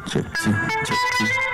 Check two, check two.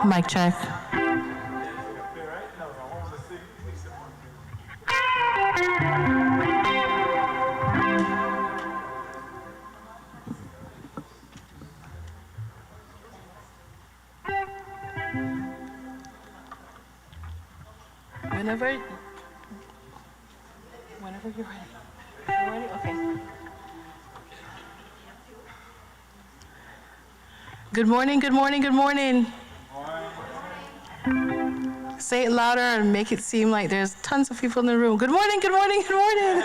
Mic check. Whenever you're ready. You ready? Okay. Good morning, good morning, good morning. Say it louder and make it seem like there's tons of people in the room. Good morning, good morning, good morning.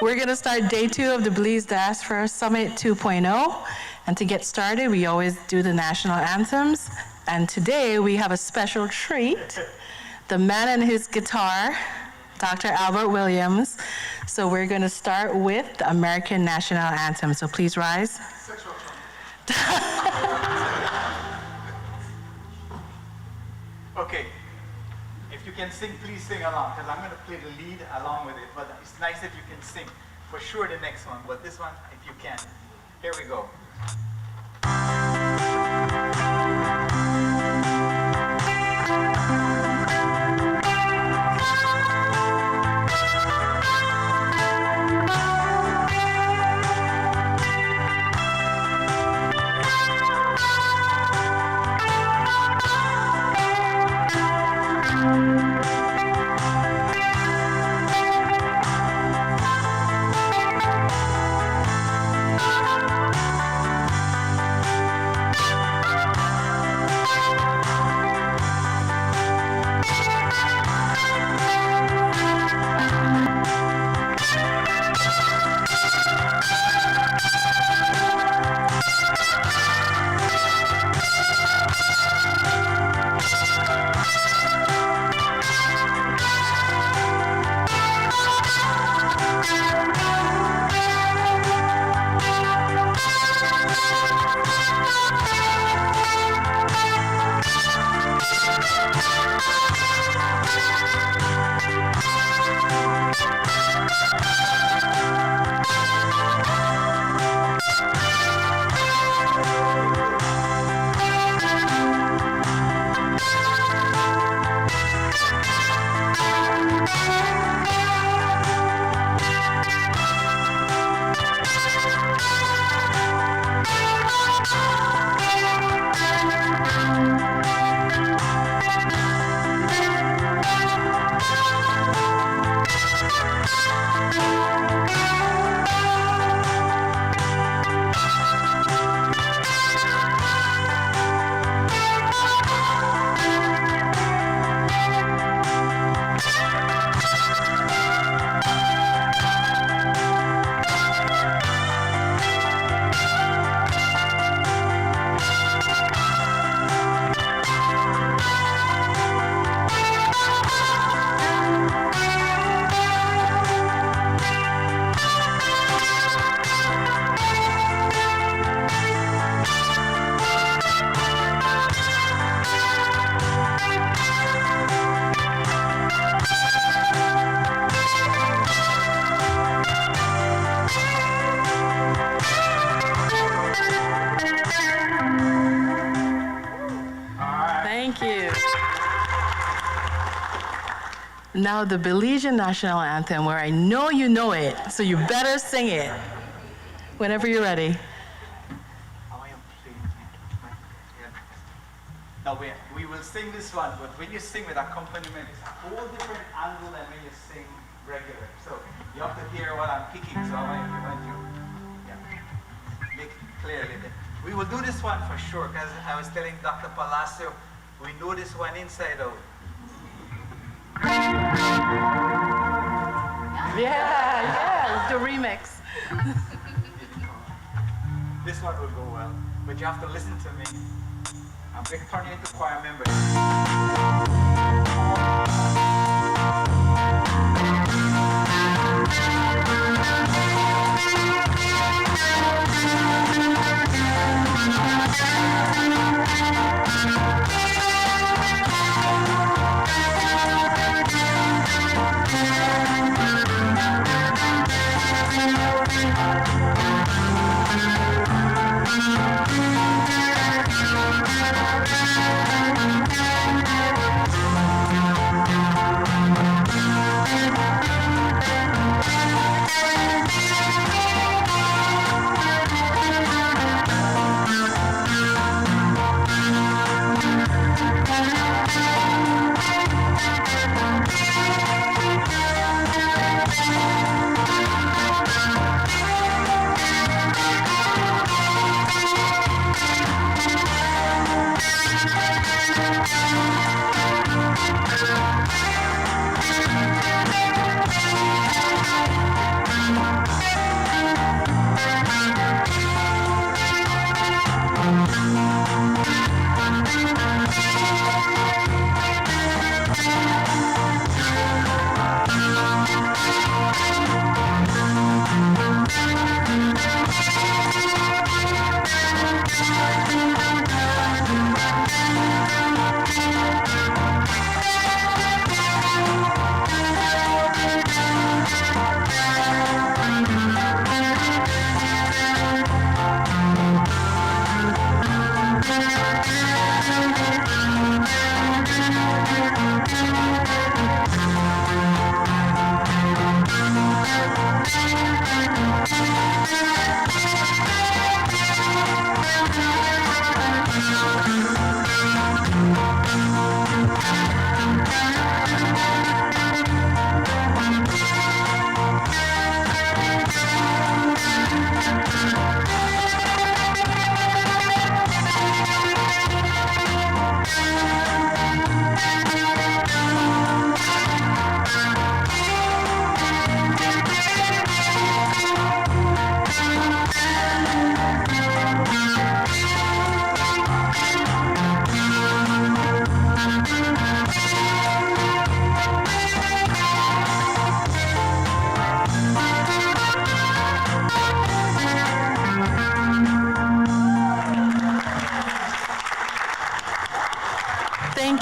We're going to start day 2 of the Belize Diaspora Summit 2.0. And to get started, we always do the national anthems. And today we have a special treat. The man and his guitar, Dr. Albert Williams. So we're going to start with the American National Anthem. So please rise. Okay. If you can sing, please sing along, because I'm going to play the lead along with it. But it's nice if you can sing. For sure the next one, but this one, if you can. Here we go. Now the Belizean National Anthem, where I know you know it, so you better sing it. Whenever you're ready. Now we will sing this one, but when you sing with accompaniment, it's a whole different angle than when you sing regular. So you have to hear what I'm picking, so I want you make it clearly. We will do this one for sure, because I was telling Dr. Palacio, we know this one inside out. Yeah, the remix. This one will go well, but you have to listen to me. I'm going to turn you into choir members.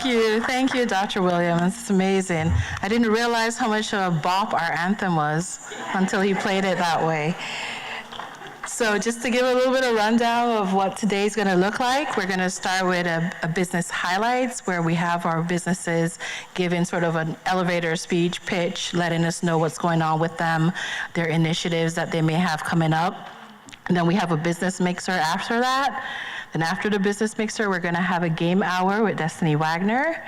Thank you, Dr. Williams. It's amazing. I didn't realize how much of a bop our anthem was until he played it that way. So just to give a little bit of rundown of what today's going to look like, we're going to start with a business highlights where we have our businesses giving sort of an elevator speech pitch, letting us know what's going on with them, their initiatives that they may have coming up. And then we have a business mixer after that. Then after the business mixer, we're going to have a game hour with Destiny Wagner.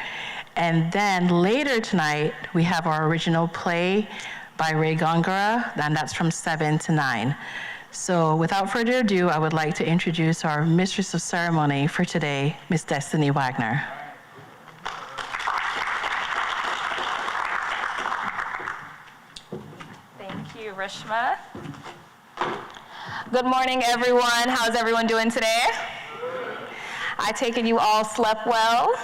And then later tonight, we have our original play by Ray Gongora, and that's from 7 to 9. So without further ado, I would like to introduce our mistress of ceremony for today, Miss Destiny Wagner. Thank you, Rishma. Good morning, everyone. How's everyone doing today? I take it you all slept well.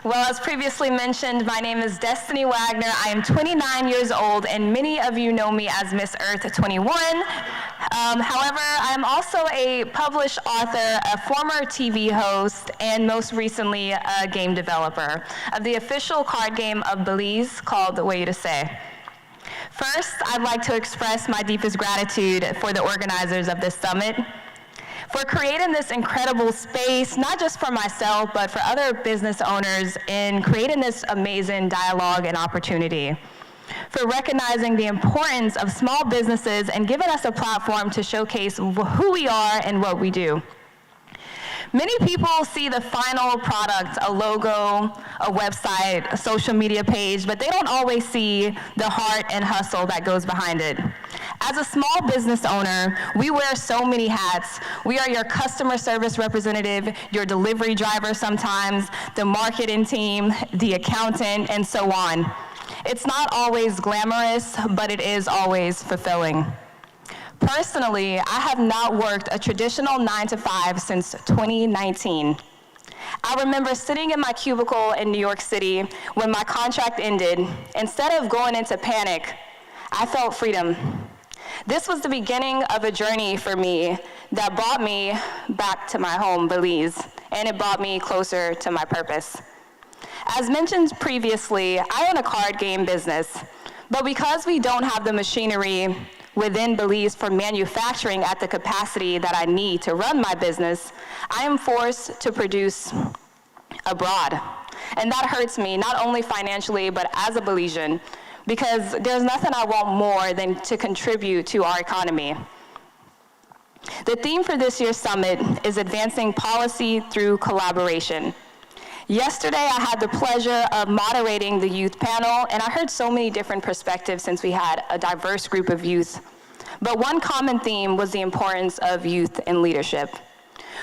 Well, as previously mentioned, my name is Destiny Wagner. I am 29 years old, and many of you know me as Miss Earth 21. However, I'm also a published author, a former TV host, and most recently, a game developer of the official card game of Belize called Way to Say. First, I'd like to express my deepest gratitude for the organizers of this summit, for creating this incredible space, not just for myself, but for other business owners in creating this amazing dialogue and opportunity, for recognizing the importance of small businesses and giving us a platform to showcase who we are and what we do. Many people see the final product, a logo, a website, a social media page, but they don't always see the heart and hustle that goes behind it. As a small business owner, we wear so many hats. We are your customer service representative, your delivery driver sometimes, the marketing team, the accountant, and so on. It's not always glamorous, but it is always fulfilling. Personally, I have not worked a traditional 9-to-5 since 2019. I remember sitting in my cubicle in New York City when my contract ended. Instead of going into panic, I felt freedom. This was the beginning of a journey for me that brought me back to my home, Belize, and it brought me closer to my purpose. As mentioned previously, I own a card game business, but because we don't have the machinery within Belize for manufacturing at the capacity that I need to run my business, I am forced to produce abroad. And that hurts me, not only financially, but as a Belizean, because there's nothing I want more than to contribute to our economy. The theme for this year's summit is advancing policy through collaboration. Yesterday, I had the pleasure of moderating the youth panel, and I heard so many different perspectives since we had a diverse group of youth. But one common theme was the importance of youth in leadership.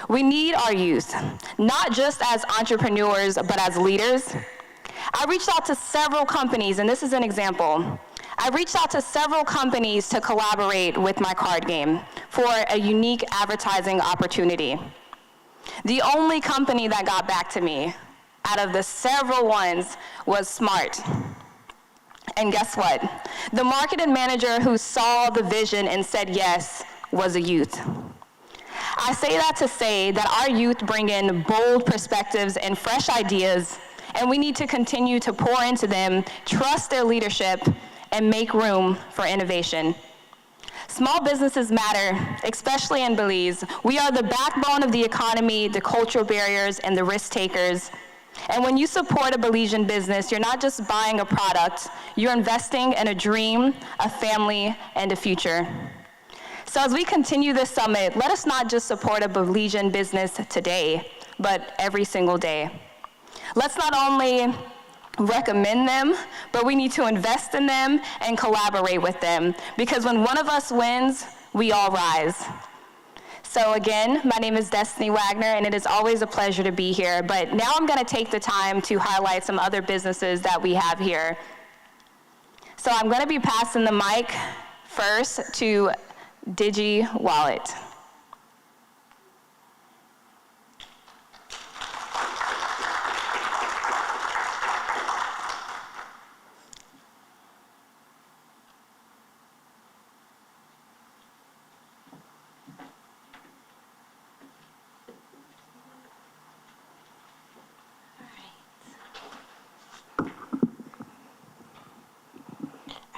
We need our youth, not just as entrepreneurs, but as leaders. I reached out to several companies, and this is an example. I reached out to several companies to collaborate with my card game for a unique advertising opportunity. The only company that got back to me out of the several ones was Smart. And guess what? The marketing manager who saw the vision and said yes was a youth. I say that to say that our youth bring in bold perspectives and fresh ideas, and we need to continue to pour into them, trust their leadership, and make room for innovation. Small businesses matter, especially in Belize. We are the backbone of the economy, the cultural barriers, and the risk takers. And when you support a Belizean business, you're not just buying a product, you're investing in a dream, a family, and a future. So as we continue this summit, let us not just support a Belizean business today, but every single day. Let's not only recommend them, but we need to invest in them and collaborate with them, because when one of us wins, we all rise. So again, my name is Destiny Wagner, and it is always a pleasure to be here, but now I'm gonna take the time to highlight some other businesses that we have here. So I'm gonna be passing the mic first to Digi Wallet.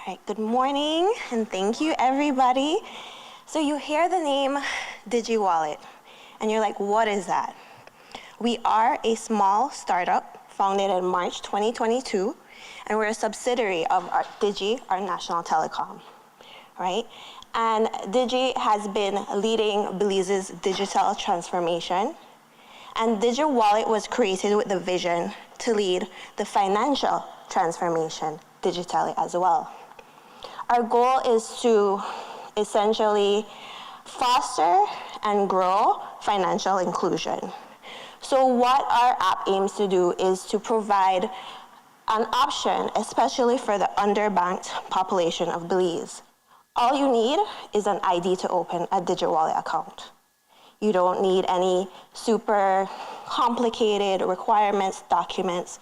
right, good morning, and thank you, everybody. So you hear the name DigiWallet, and you're like, what is that? We are a small startup founded in March 2022, and we're a subsidiary of Digi, our national telecom, right? And Digi has been leading Belize's digital transformation, and DigiWallet was created with the vision to lead the financial transformation digitally as well. Our goal is to essentially foster and grow financial inclusion. So what our app aims to do is to provide an option, especially for the underbanked population of Belize. All you need is an ID to open a DigiWallet account. You don't need any super complicated requirements, documents.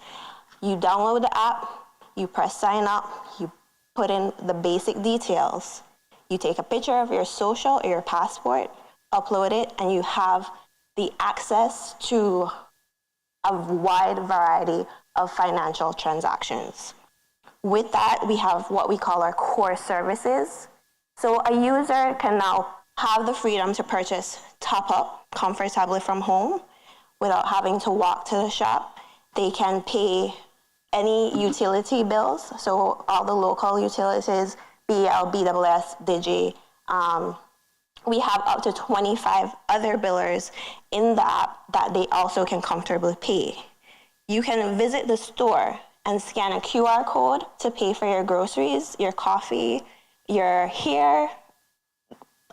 You download the app, you press sign up, you put in the basic details. You take a picture of your social or your passport, upload it, and you have the access to a wide variety of financial transactions. With that, we have what we call our core services. So a user can now have the freedom to purchase top-up comfortably from home without having to walk to the shop. They can pay any utility bills, so all the local utilities, BL, BWS, Digi. We have up to 25 other billers in the app that they also can comfortably pay. You can visit the store and scan a QR code to pay for your groceries, your coffee, your hair,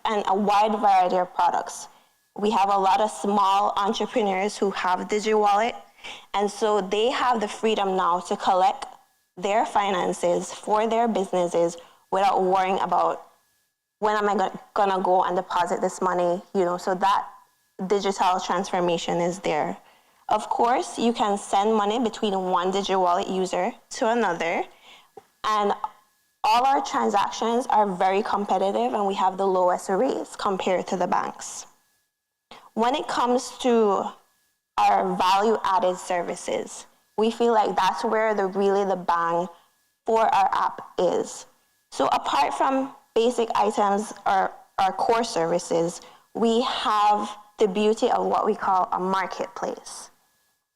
and a wide variety of products. We have a lot of small entrepreneurs who have DigiWallet, and so they have the freedom now to collect their finances for their businesses without worrying about when am I gonna go and deposit this money, so that digital transformation is there. Of course, you can send money between one DigiWallet user to another, and all our transactions are very competitive, and we have the lowest rates compared to the banks. When it comes to our value-added services, we feel like that's where really the bang for our app is. So apart from basic items or our core services, we have the beauty of what we call a marketplace.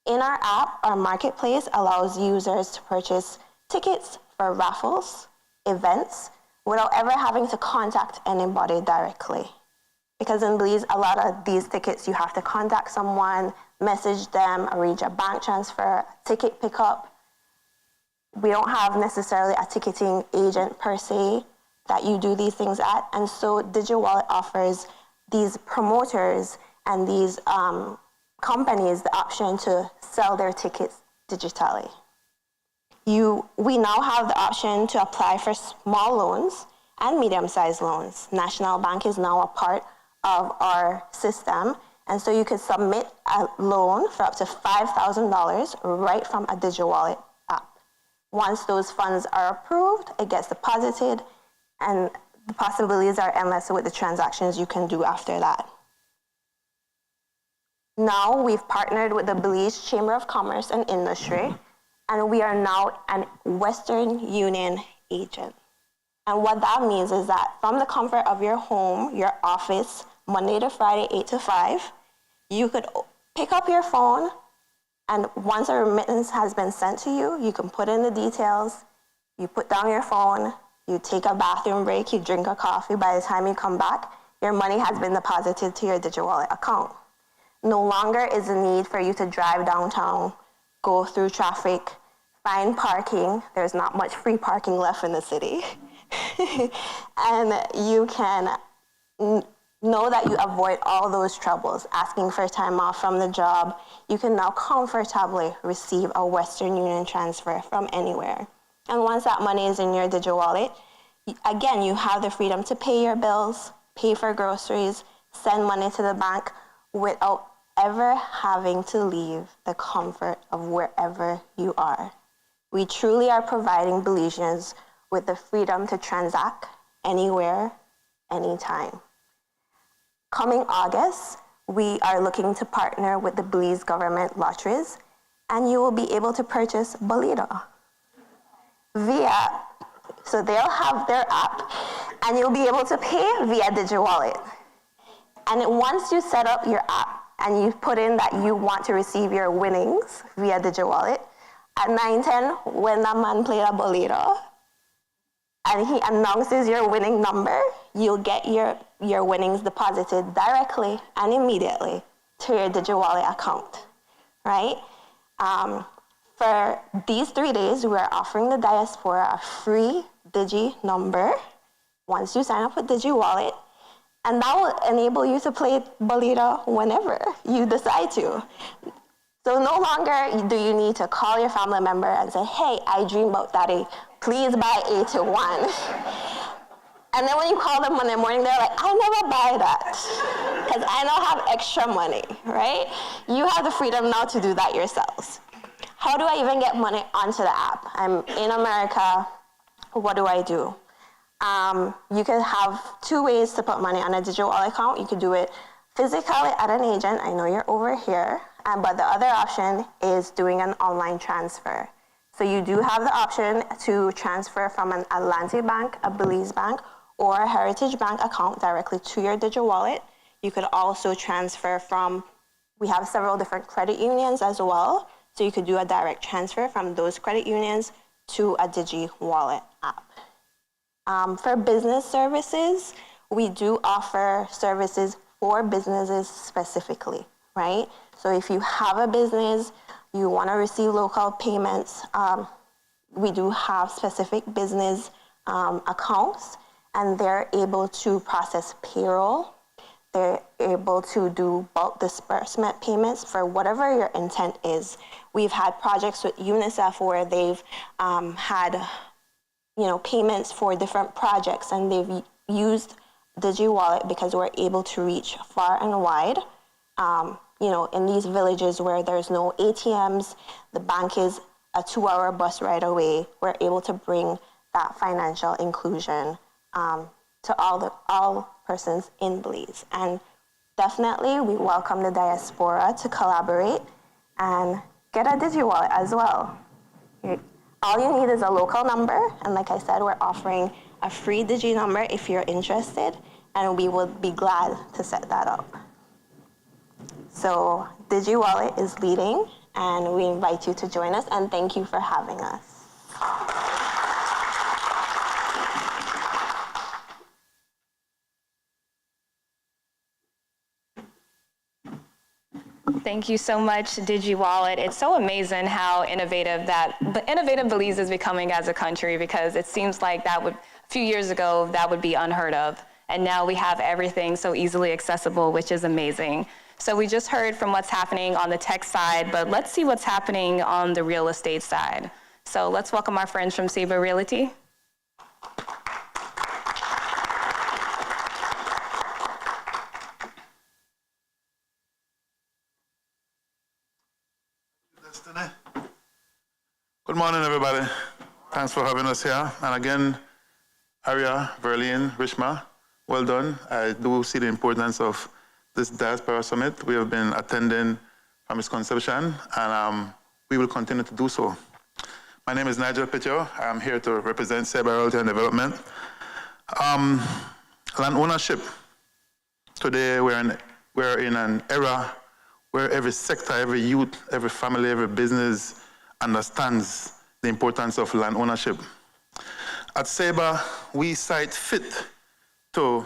In our app, our marketplace allows users to purchase tickets for raffles, events, without ever having to contact anybody directly. Because in Belize, a lot of these tickets, you have to contact someone, message them, arrange a bank transfer, ticket pickup. We don't have necessarily a ticketing agent per se that you do these things at. And so DigiWallet offers these promoters and these companies the option to sell their tickets digitally. We now have the option to apply for small loans and medium-sized loans. National Bank is now a part of our system, and so you can submit a loan for up to $5,000 right from a DigiWallet app. Once those funds are approved, it gets deposited, and the possibilities are endless with the transactions you can do after that. Now we've partnered with the Belize Chamber of Commerce and Industry, and we are now an Western Union agent. And what that means is that from the comfort of your home, your office, Monday to Friday, 8 to 5, you could pick up your phone, and once a remittance has been sent to you, you can put in the details, you put down your phone, you take a bathroom break, you drink a coffee. By the time you come back, your money has been deposited to your DigiWallet account. No longer is the need for you to drive downtown, go through traffic, find parking. There's not much free parking left in the city. And you can know that you avoid all those troubles, asking for time off from the job. You can now comfortably receive a Western Union transfer from anywhere. And once that money is in your DigiWallet, again, you have the freedom to pay your bills, pay for groceries, send money to the bank without ever having to leave the comfort of wherever you are. We truly are providing Belizeans with the freedom to transact anywhere, anytime. Coming August, we are looking to partner with the Belize government lotteries, and you will be able to purchase Bolito via So they'll have their app, and you'll be able to pay via DigiWallet. And once you set up your app and you put in that you want to receive your winnings via DigiWallet, at 9:10, when that man played a bolero, and he announces your winning number, you'll get your winnings deposited directly and immediately to your DigiWallet account, right? For these 3 days, we are offering the diaspora a free Digi number once you sign up with DigiWallet, and that will enable you to play bolero whenever you decide to. So no longer do you need to call your family member and say, hey, I dream about daddy, please buy 8 to 1. And then when you call them Monday morning, they're like, I'll never buy that because I don't have extra money, right? You have the freedom now to do that yourselves. How do I even get money onto the app? I'm in America, what do I do? You can have 2 ways to put money on a DigiWallet account. You could do it physically at an agent. I know you're over here, but the other option is doing an online transfer. So you do have the option to transfer from an Atlantic Bank, a Belize Bank, or a Heritage Bank account directly to your DigiWallet. You could also transfer from, we have several different credit unions as well, so you could do a direct transfer from those credit unions to a DigiWallet app. For business services, we do offer services for businesses specifically, right? So if you have a business, you want to receive local payments, we do have specific business accounts, and they're able to process payroll. They're able to do bulk disbursement payments for whatever your intent is. We've had projects with UNICEF where they've had payments for different projects, and they've used DigiWallet because we're able to reach far and wide. In these villages where there's no ATMs, the bank is a 2-hour bus ride away, we're able to bring that financial inclusion to all persons in Belize. And definitely we welcome the diaspora to collaborate and get a DigiWallet as well. All you need is a local number, and like I said, we're offering a free Digi number if you're interested, and we would be glad to set that up. So DigiWallet is leading, and we invite you to join us, and thank you for having us. Thank you so much, DigiWallet. It's so amazing how innovative Belize is becoming as a country, because it seems like a few years ago, that would be unheard of. And now we have everything so easily accessible, which is amazing. So we just heard from what's happening on the tech side, but let's see what's happening on the real estate side. So let's welcome our friends from Sabre Realty. Good morning, everybody. Thanks for having us here. And again, Aria, Verlene, Rishma, well done. I do see the importance of this Diaspora Summit. We have been attending from its conception, and we will continue to do so. My name is Nigel Pitcher. I'm here to represent Sabre Realty and Development. Land ownership. Today, we're in an era where every sector, every youth, every family, every business understands the importance of land ownership. At Sabre, we sight fit to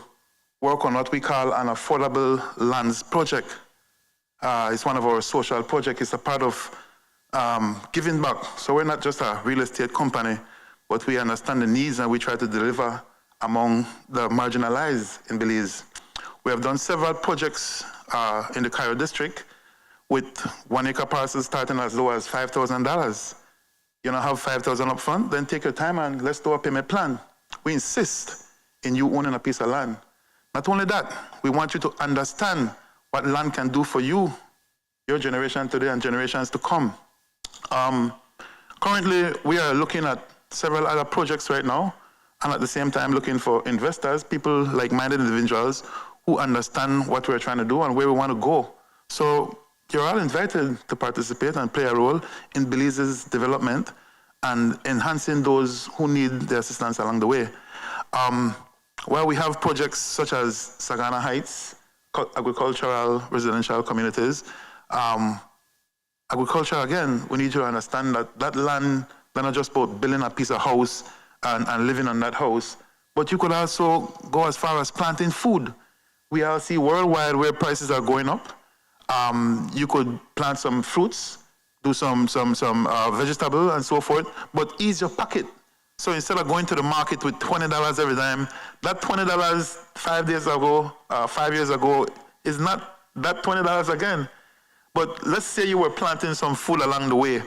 work on what we call an affordable lands project. It's one of our social projects. It's a part of giving back. So we're not just a real estate company, but we understand the needs and we try to deliver among the marginalized in Belize. We have done several projects in the Cairo district with 1-acre parcels starting as low as $5,000. You don't have $5,000 up front, then take your time and let's do a payment plan. We insist in you owning a piece of land. Not only that, we want you to understand what land can do for you, your generation today and generations to come. Currently, we are looking at several other projects right now, and at the same time looking for investors, people like-minded individuals who understand what we're trying to do and where we want to go. So you're all invited to participate and play a role in Belize's development. and enhancing those who need the assistance along the way. While we have projects such as Sagana Heights, agricultural residential communities, agriculture, again, we need to understand that that land, they're not just about building a piece of house and living on that house, but you could also go as far as planting food. We all see worldwide where prices are going up. You could plant some fruits, do some vegetable and so forth, but ease your pocket. So instead of going to the market with $20 every time, that $20 5 years ago is not that $20 again. But let's say you were planting some food along the way.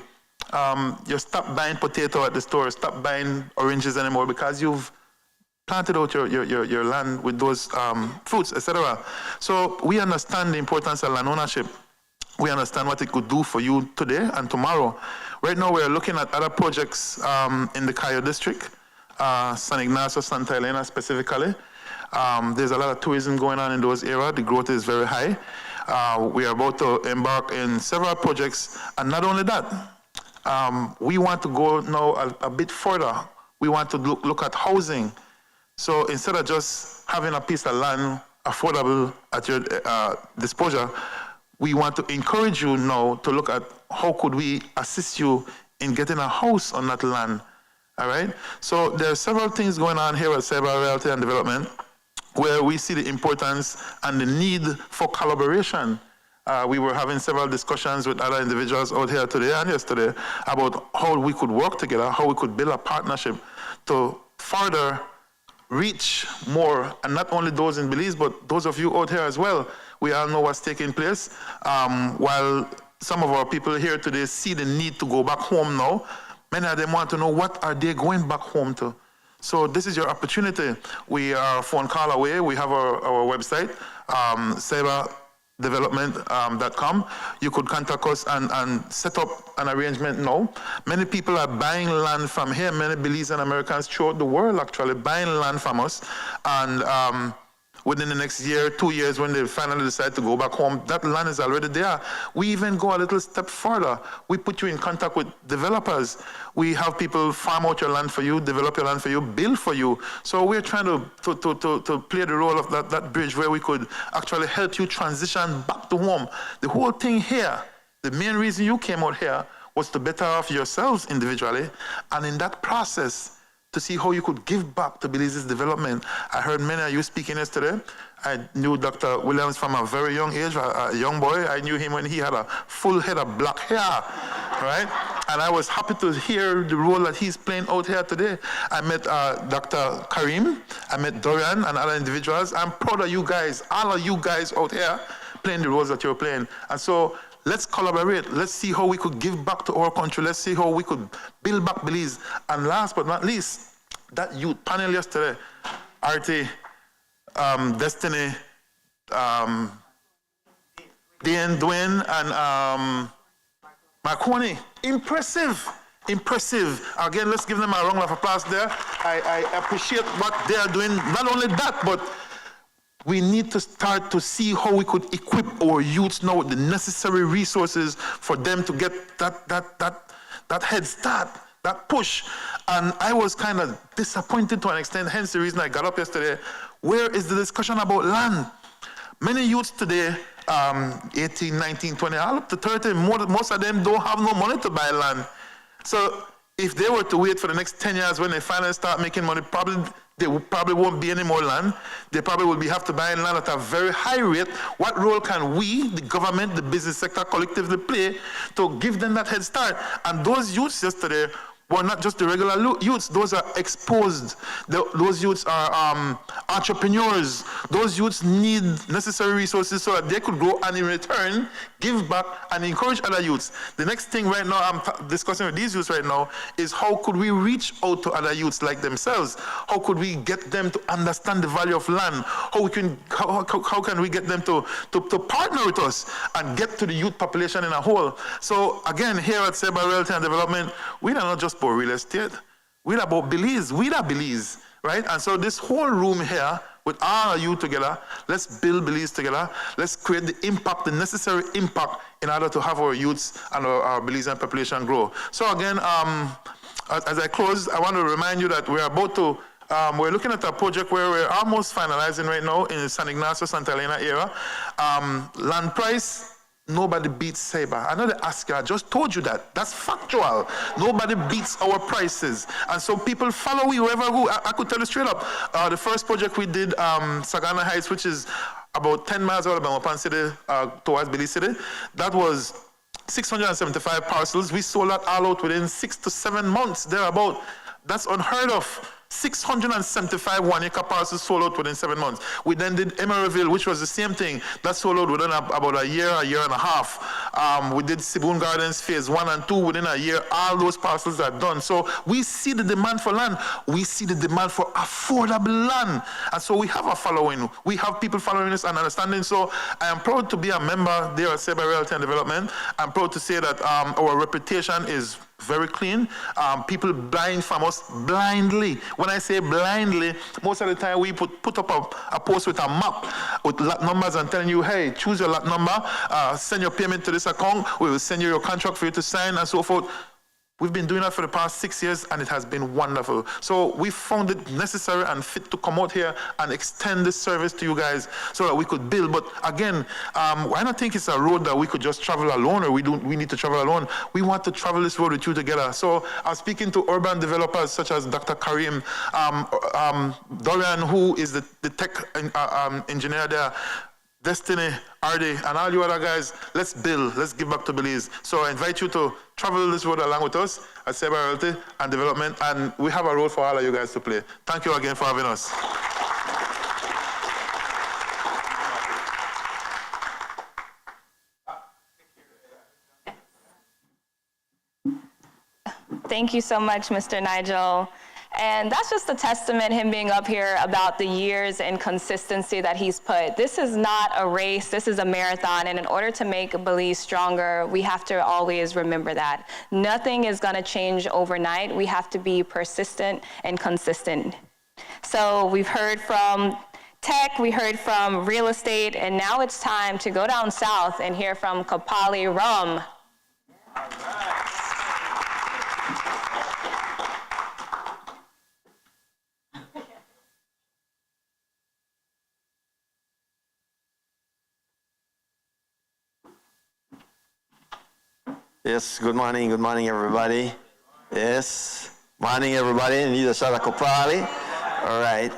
You stop buying potato at the store, stop buying oranges anymore because you've planted out your land with those fruits, etc. So we understand the importance of land ownership. We understand what it could do for you today and tomorrow. Right now, we're looking at other projects in the Cayo district, San Ignacio, Santa Elena specifically. There's a lot of tourism going on in those areas. The growth is very high. We are about to embark in several projects. And not only that, we want to go now a bit further. We want to look at housing. So instead of just having a piece of land affordable at your disposal, we want to encourage you now to look at how could we assist you in getting a house on that land, all right? So there are several things going on here at Ceiba Realty and Development where we see the importance and the need for collaboration. We were having several discussions with other individuals out here today and yesterday about how we could work together, how we could build a partnership to further reach more, and not only those in Belize, but those of you out here as well. We all know what's taking place. While some of our people here today see the need to go back home now, many of them want to know what are they going back home to. So this is your opportunity. We are a phone call away. We have our website, CeibaDevelopment.com. You could contact us and set up an arrangement now. Many people are buying land from here. Many Belizean Americans throughout the world actually buying land from us. And within the next year, 2 years, when they finally decide to go back home, that land is already there. We even go a little step further. We put you in contact with developers. We have people farm out your land for you, develop your land for you, build for you. So we're trying to play the role of that bridge where we could actually help you transition back to home. The whole thing here, the main reason you came out here was to better off yourselves individually, and in that process, to see how you could give back to Belize's development. I heard many of you speaking yesterday. I knew Dr. Williams from a very young age, a young boy. I knew him when he had a full head of black hair, right? And I was happy to hear the role that he's playing out here today. I met Dr. Karim, I met Dorian and other individuals. I'm proud of you guys, all of you guys out here playing the roles that you're playing. And so let's collaborate. Let's see how we could give back to our country. Let's see how we could build back Belize. And last but not least, that youth panel yesterday, Artie, Destiny, Dwayne, and Marconi. Impressive. Again, let's give them a round of applause there. I appreciate what they are doing. Not only that, but we need to start to see how we could equip our youths now with the necessary resources for them to get that head start, that push. And I was kind of disappointed to an extent, hence the reason I got up yesterday. Where is the discussion about land? Many youths today, 18, 19, 20, all up to 30, most of them don't have no money to buy land. So if they were to wait for the next 10 years when they finally start making money, there probably won't be any more land. They probably will have to buy land at a very high rate. What role can we, the government, the business sector, collectively play to give them that head start? And those youths yesterday were not just the regular youths. Those are exposed. Those youths are entrepreneurs. Those youths need necessary resources so that they could grow and in return give back and encourage other youths. The next thing right now I'm discussing with these youths right now is how could we reach out to other youths like themselves? How could we get them to understand the value of land? How can we get them to partner with us and get to the youth population in a whole? So again, here at Ceiba Realty and Development, we are not just about real estate. We're about Belize. We are Belize, right? And so this whole room here, with all of you together, let's build Belize together. Let's create the impact, the necessary impact in order to have our youths and our Belizean population grow. So again, as I close, I want to remind you that we're about to, we're looking at a project where we're almost finalizing right now in the San Ignacio, Santa Elena area. Land price, nobody beats Sabre. I know they ask you, I just told you that. That's factual. Nobody beats our prices. And so people follow we wherever we go. I could tell you straight up, the first project we did, Sagana Heights, which is about 10 miles out of Belmopan City towards Belize City, that was 675 parcels. We sold that all out within 6 to 7 months, thereabout. That's unheard of. 675 one-acre parcels sold out within 7 months. We then did Emeryville, which was the same thing. That sold out within about a year and a half. We did Siboon Gardens phase 1 and 2 within a year. All those parcels are done. So we see the demand for land. We see the demand for affordable land. And so we have a following. We have people following us and understanding. So I am proud to be a member there at Sabre Realty and Development. I'm proud to say that our reputation is very clean. People buying from us blindly. When I say blindly, most of the time we put up a post with a map with lot numbers and telling you, hey, choose your lot number, send your payment to this account, we will send you your contract for you to sign and so forth. We've been doing that for the past 6 years and it has been wonderful. So we found it necessary and fit to come out here and extend this service to you guys so that we could build. But again, I don't think it's a road that we could just travel alone or we need to travel alone. We want to travel this road with you together. So I'm speaking to urban developers such as Dr. Karim, Dorian, who is the tech engineer there, Destiny, Ardy, and all you other guys, let's build, let's give back to Belize. So I invite you to travel this road along with us at Sabre Realty and Development, and we have a role for all of you guys to play. Thank you again for having us. Thank you so much, Mr. Nigel. And that's just a testament, him being up here, about the years and consistency that he's put. This is not a race, this is a marathon, and in order to make Belize stronger, we have to always remember that. Nothing is gonna change overnight. We have to be persistent and consistent. So we've heard from tech, we heard from real estate, and now it's time to go down south and hear from Kapali Rum. Yes, good morning, everybody. Yes, morning, everybody. Nida Shara Kopali. All right.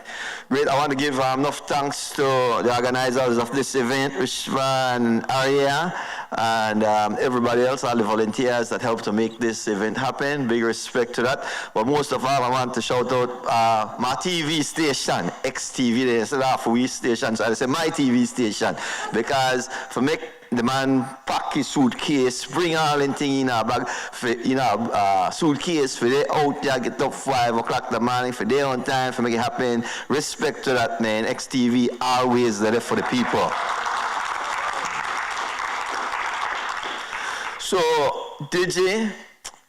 Great, I want to give enough thanks to the organizers of this event, Rishvan, Arya, and everybody else, all the volunteers that helped to make this event happen. Big respect to that. But most of all, I want to shout out my TV station, XTV. They said for we station, so I say my TV station, because for make the man pack his suitcase, bring all anything in a bag, suitcase for they out there, get up 5 o'clock in the morning, for they on time, for make it happen. Respect to that, man. XTV always there for the people. So, DJ,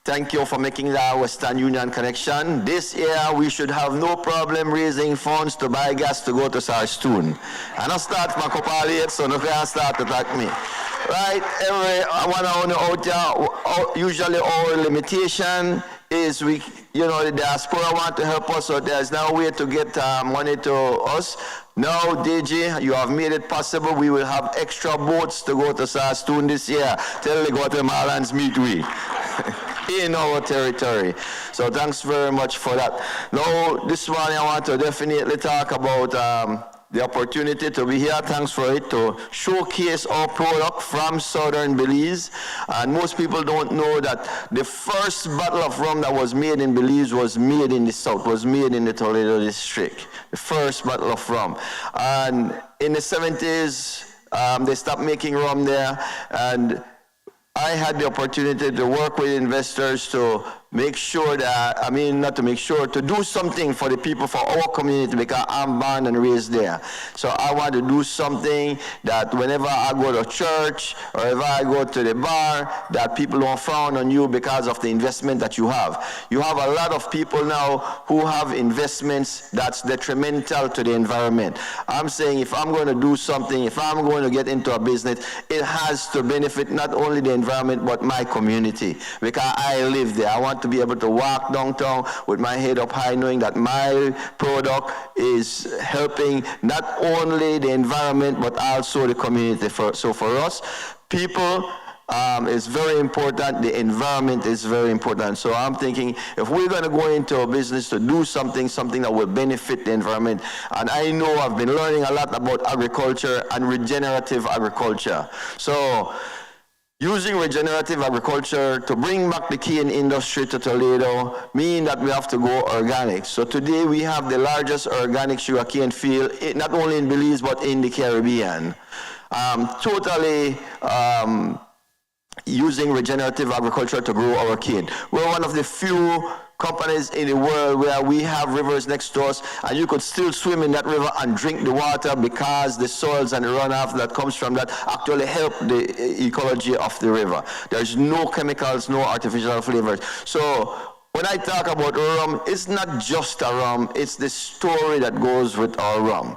thank you for making the Western Union connection. This year, we should have no problem raising funds to buy gas to go to Sarstoon. And I start from Kopali yet, so no can start to attack me. Right, everyone out there, usually our limitation is the diaspora want to help us, so there's no way to get money to us. Now, DJ, you have made it possible. We will have extra boats to go to Sarstoon this year. Tell the Guatemalans meet we. In our territory. So thanks very much for that. Now, this morning I want to definitely talk about the opportunity to be here. Thanks for it, to showcase our product from Southern Belize. And most people don't know that the first bottle of rum that was made in Belize was made in the South, was made in the Toledo district. The first bottle of rum. And in the 70s, they stopped making rum there, and I had the opportunity to work with investors to make sure that, to do something for the people, for our community, because I'm born and raised there. So I want to do something that whenever I go to church or if I go to the bar, that people don't frown on you because of the investment that you have. You have a lot of people now who have investments that's detrimental to the environment. I'm saying if I'm going to do something, if I'm going to get into a business, it has to benefit not only the environment but my community, because I live there. I want to be able to walk downtown with my head up high, knowing that my product is helping not only the environment, but also the community. So for us, people, is very important. The environment is very important. So I'm thinking, if we're going to go into a business to do something that will benefit the environment, and I know I've been learning a lot about agriculture and regenerative agriculture. So using regenerative agriculture to bring back the cane industry to Toledo means that we have to go organic. So today we have the largest organic sugarcane field, not only in Belize, but in the Caribbean. Totally using regenerative agriculture to grow our cane. We're one of the few companies in the world where we have rivers next to us, and you could still swim in that river and drink the water because the soils and the runoff that comes from that actually help the ecology of the river. There's no chemicals, no artificial flavors. So when I talk about rum, it's not just a rum, it's the story that goes with our rum.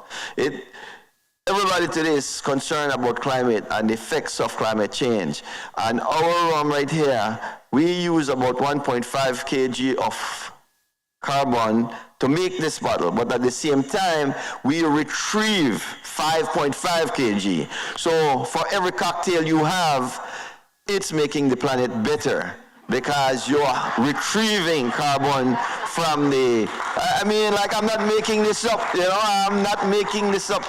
Everybody today is concerned about climate and the effects of climate change. And our rum right here, we use about 1.5 kg of carbon to make this bottle, but at the same time, we retrieve 5.5 kg. So for every cocktail you have, it's making the planet better, because you're retrieving carbon from the, I mean, like, I'm not making this up, you know, I'm not making this up.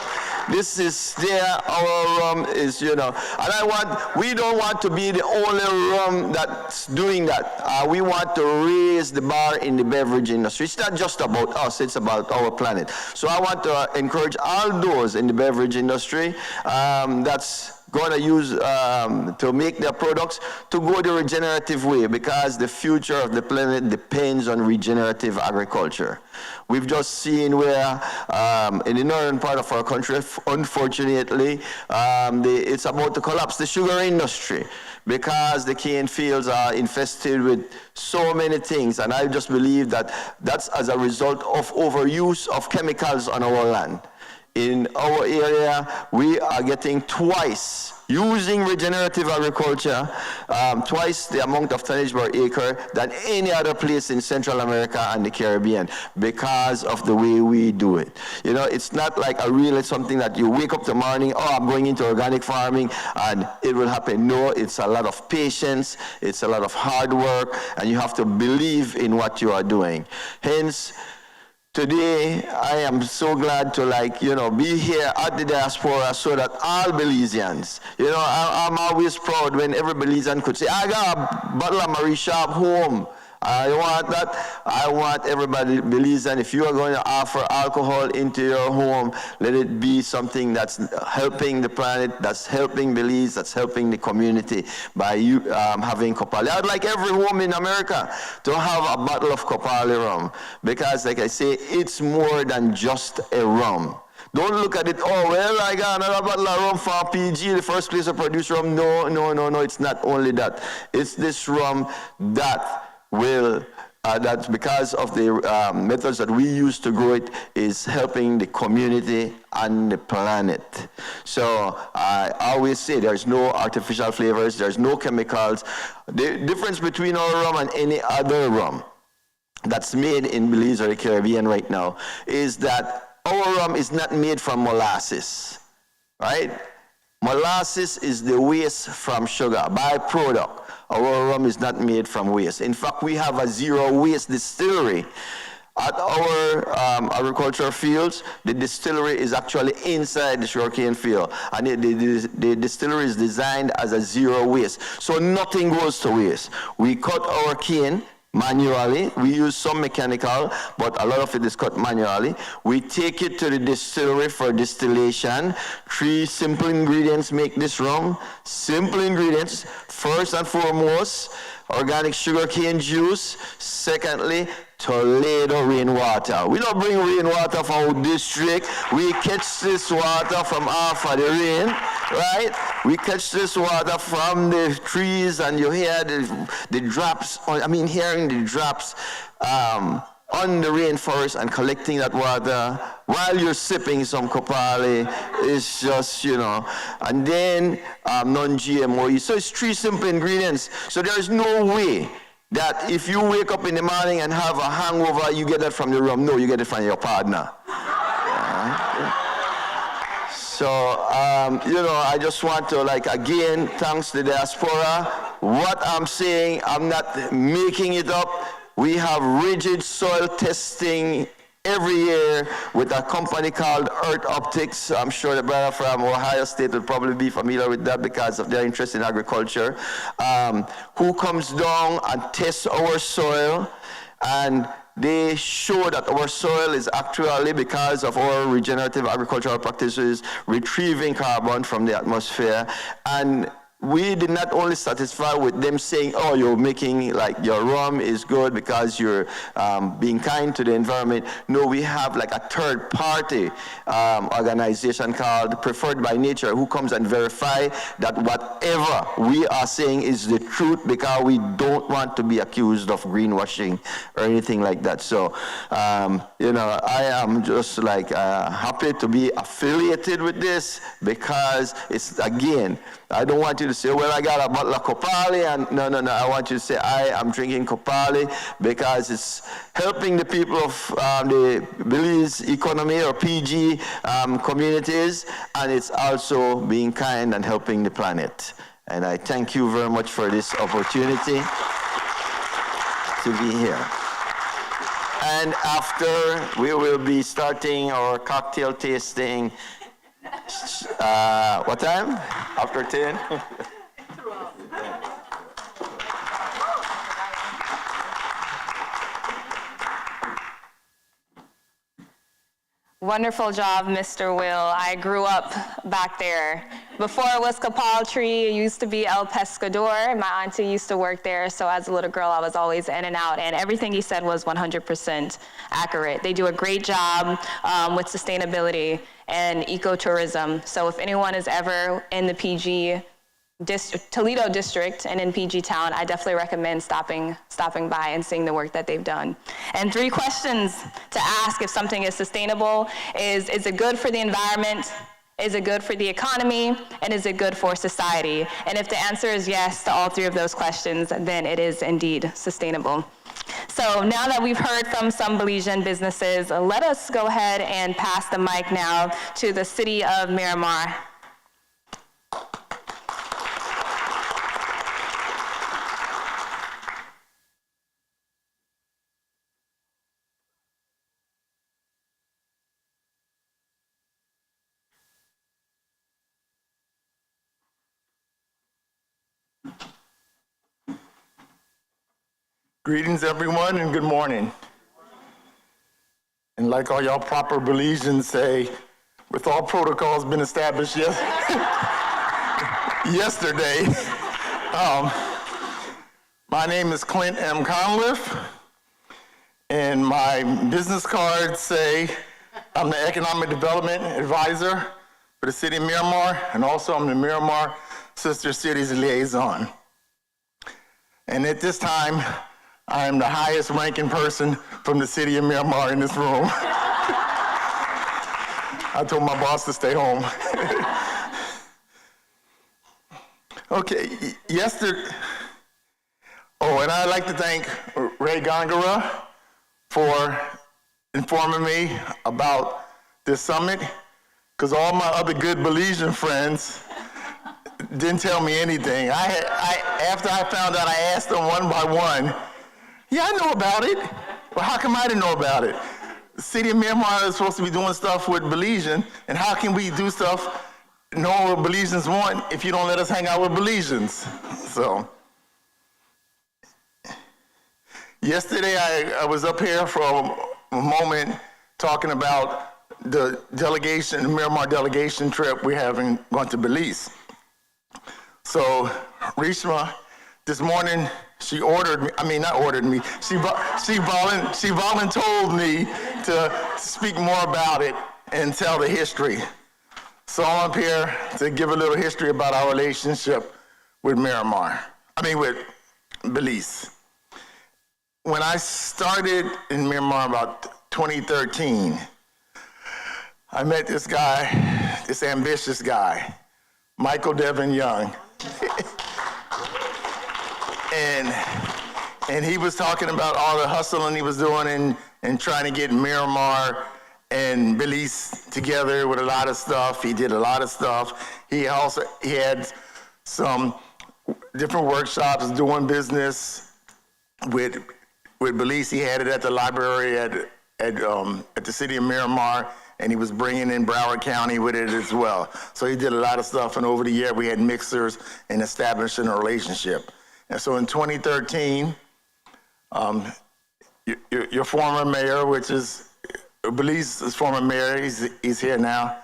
This is there, our rum is, you know, and we don't want to be the only rum that's doing that. We want to raise the bar in the beverage industry. It's not just about us, it's about our planet. So I want to encourage all those in the beverage industry that's going to use to make their products to go the regenerative way, because the future of the planet depends on regenerative agriculture. We've just seen where in the northern part of our country, unfortunately, it's about to collapse, the sugar industry, because the cane fields are infested with so many things. And I just believe that that's as a result of overuse of chemicals on our land. In our area, we are getting twice, using regenerative agriculture, twice the amount of tonnage per acre than any other place in Central America and the Caribbean, because of the way we do it. You know, it's not like something that you wake up the morning, oh, I'm going into organic farming, and it will happen. No, it's a lot of patience, it's a lot of hard work, and you have to believe in what you are doing. Hence, today, I am so glad to be here at the diaspora so that all Belizeans, I'm always proud when every Belizean could say, I got a bottle of Marie Sharp home. I want that. I want everybody Belizean, if you are going to offer alcohol into your home, let it be something that's helping the planet, that's helping Belize, that's helping the community by you having Kopali. I'd like every home in America to have a bottle of Kopali rum, because like I say, it's more than just a rum. Don't look at it, oh, well, I got another bottle of rum from PG, the first place to produce rum. No, it's not only that. It's this rum that that's because of the methods that we use to grow it, is helping the community and the planet. So I always say there's no artificial flavors, there's no chemicals. The difference between our rum and any other rum that's made in Belize or the Caribbean right now is that our rum is not made from molasses, right? Molasses is the waste from sugar, byproduct. Our rum is not made from waste. In fact, we have a zero waste distillery. At our agricultural fields, the distillery is actually inside the sugarcane field. And the distillery is designed as a zero waste. So nothing goes to waste. We cut our cane manually. We use some mechanical, but a lot of it is cut manually. We take it to the distillery for distillation. 3 simple ingredients make this rum. Simple ingredients. First and foremost, organic sugarcane juice. Secondly, Toledo rainwater. We don't bring rainwater from our district. We catch this water from after the rain, right? We catch this water from the trees, and you hear the drops, hearing the drops on the rainforest, and collecting that water while you're sipping some Kopali is just, and then non-GMO. So it's 3 simple ingredients. So there's no way that if you wake up in the morning and have a hangover, you get that from your room. No, you get it from your partner. So, I just want to, again, thanks to the diaspora. What I'm saying, I'm not making it up. We have rigid soil testing every year with a company called Earth Optics. I'm sure the brother from Ohio State will probably be familiar with that because of their interest in agriculture, who comes down and tests our soil, and they show that our soil is actually, because of our regenerative agricultural practices, retrieving carbon from the atmosphere. And we did not only satisfy with them saying, oh, you're making, your rum is good because you're being kind to the environment. No, we have a third party organization called Preferred by Nature, who comes and verify that whatever we are saying is the truth, because we don't want to be accused of greenwashing or anything like that. So, I am just happy to be affiliated with this, because it's, again, I don't want you to say, well, I got a bottle of Kopali, and no. I want you to say, I am drinking Kopali because it's helping the people of the Belize economy or PG communities, and it's also being kind and helping the planet. And I thank you very much for this opportunity to be here. And after, we will be starting our cocktail tasting. What time? After 10? Wonderful job, Mr. Will. I grew up back there. Before it was Kapal Tree, it used to be El Pescador. My auntie used to work there, so as a little girl, I was always in and out, and everything he said was 100% accurate. They do a great job with sustainability and ecotourism. So if anyone is ever in the PG Toledo district and in PG Town, I definitely recommend stopping by and seeing the work that they've done. And 3 questions to ask if something is sustainable is it good for the environment? Is it good for the economy? And is it good for society? And if the answer is yes to all 3 of those questions, then it is indeed sustainable. So now that we've heard from some Belizean businesses, let us go ahead and pass the mic now to the city of Miramar. Greetings, everyone, and good morning. And like all y'all proper Belizeans say, with all protocols been established yesterday, my name is Clint M. Conliffe, and my business cards say I'm the Economic Development Advisor for the City of Miramar, and also I'm the Miramar Sister Cities Liaison. And at this time, I am the highest ranking person from the City of Miramar in this room. I told my boss to stay home. Okay, yesterday, and I'd like to thank Ray Gongora for informing me about this summit, because all my other good Belizean friends didn't tell me anything. After I found out, I asked them one by one, yeah, I know about it. Well, how come I didn't know about it? The City of Miramar is supposed to be doing stuff with Belizean, and how can we do stuff knowing what Belizeans want if you don't let us hang out with Belizeans? So, yesterday I was up here for a moment talking about the delegation, the Miramar delegation trip we're having going to Belize. So, Rishma, this morning, she voluntold me to speak more about it and tell the history. So I'm up here to give a little history about our relationship with with Belize. When I started in Miramar about 2013, I met this guy, this ambitious guy, Michael Devin Young. And and he was talking about all the hustling he was doing and trying to get Miramar and Belize together with a lot of stuff. He did a lot of stuff. He had some different workshops doing business with Belize. He had it at the library at the city of Miramar, and he was bringing in Broward County with it as well. So he did a lot of stuff, and over the year we had mixers and establishing a relationship. And so in 2013, your former mayor, which is Belize's former mayor, he's here now.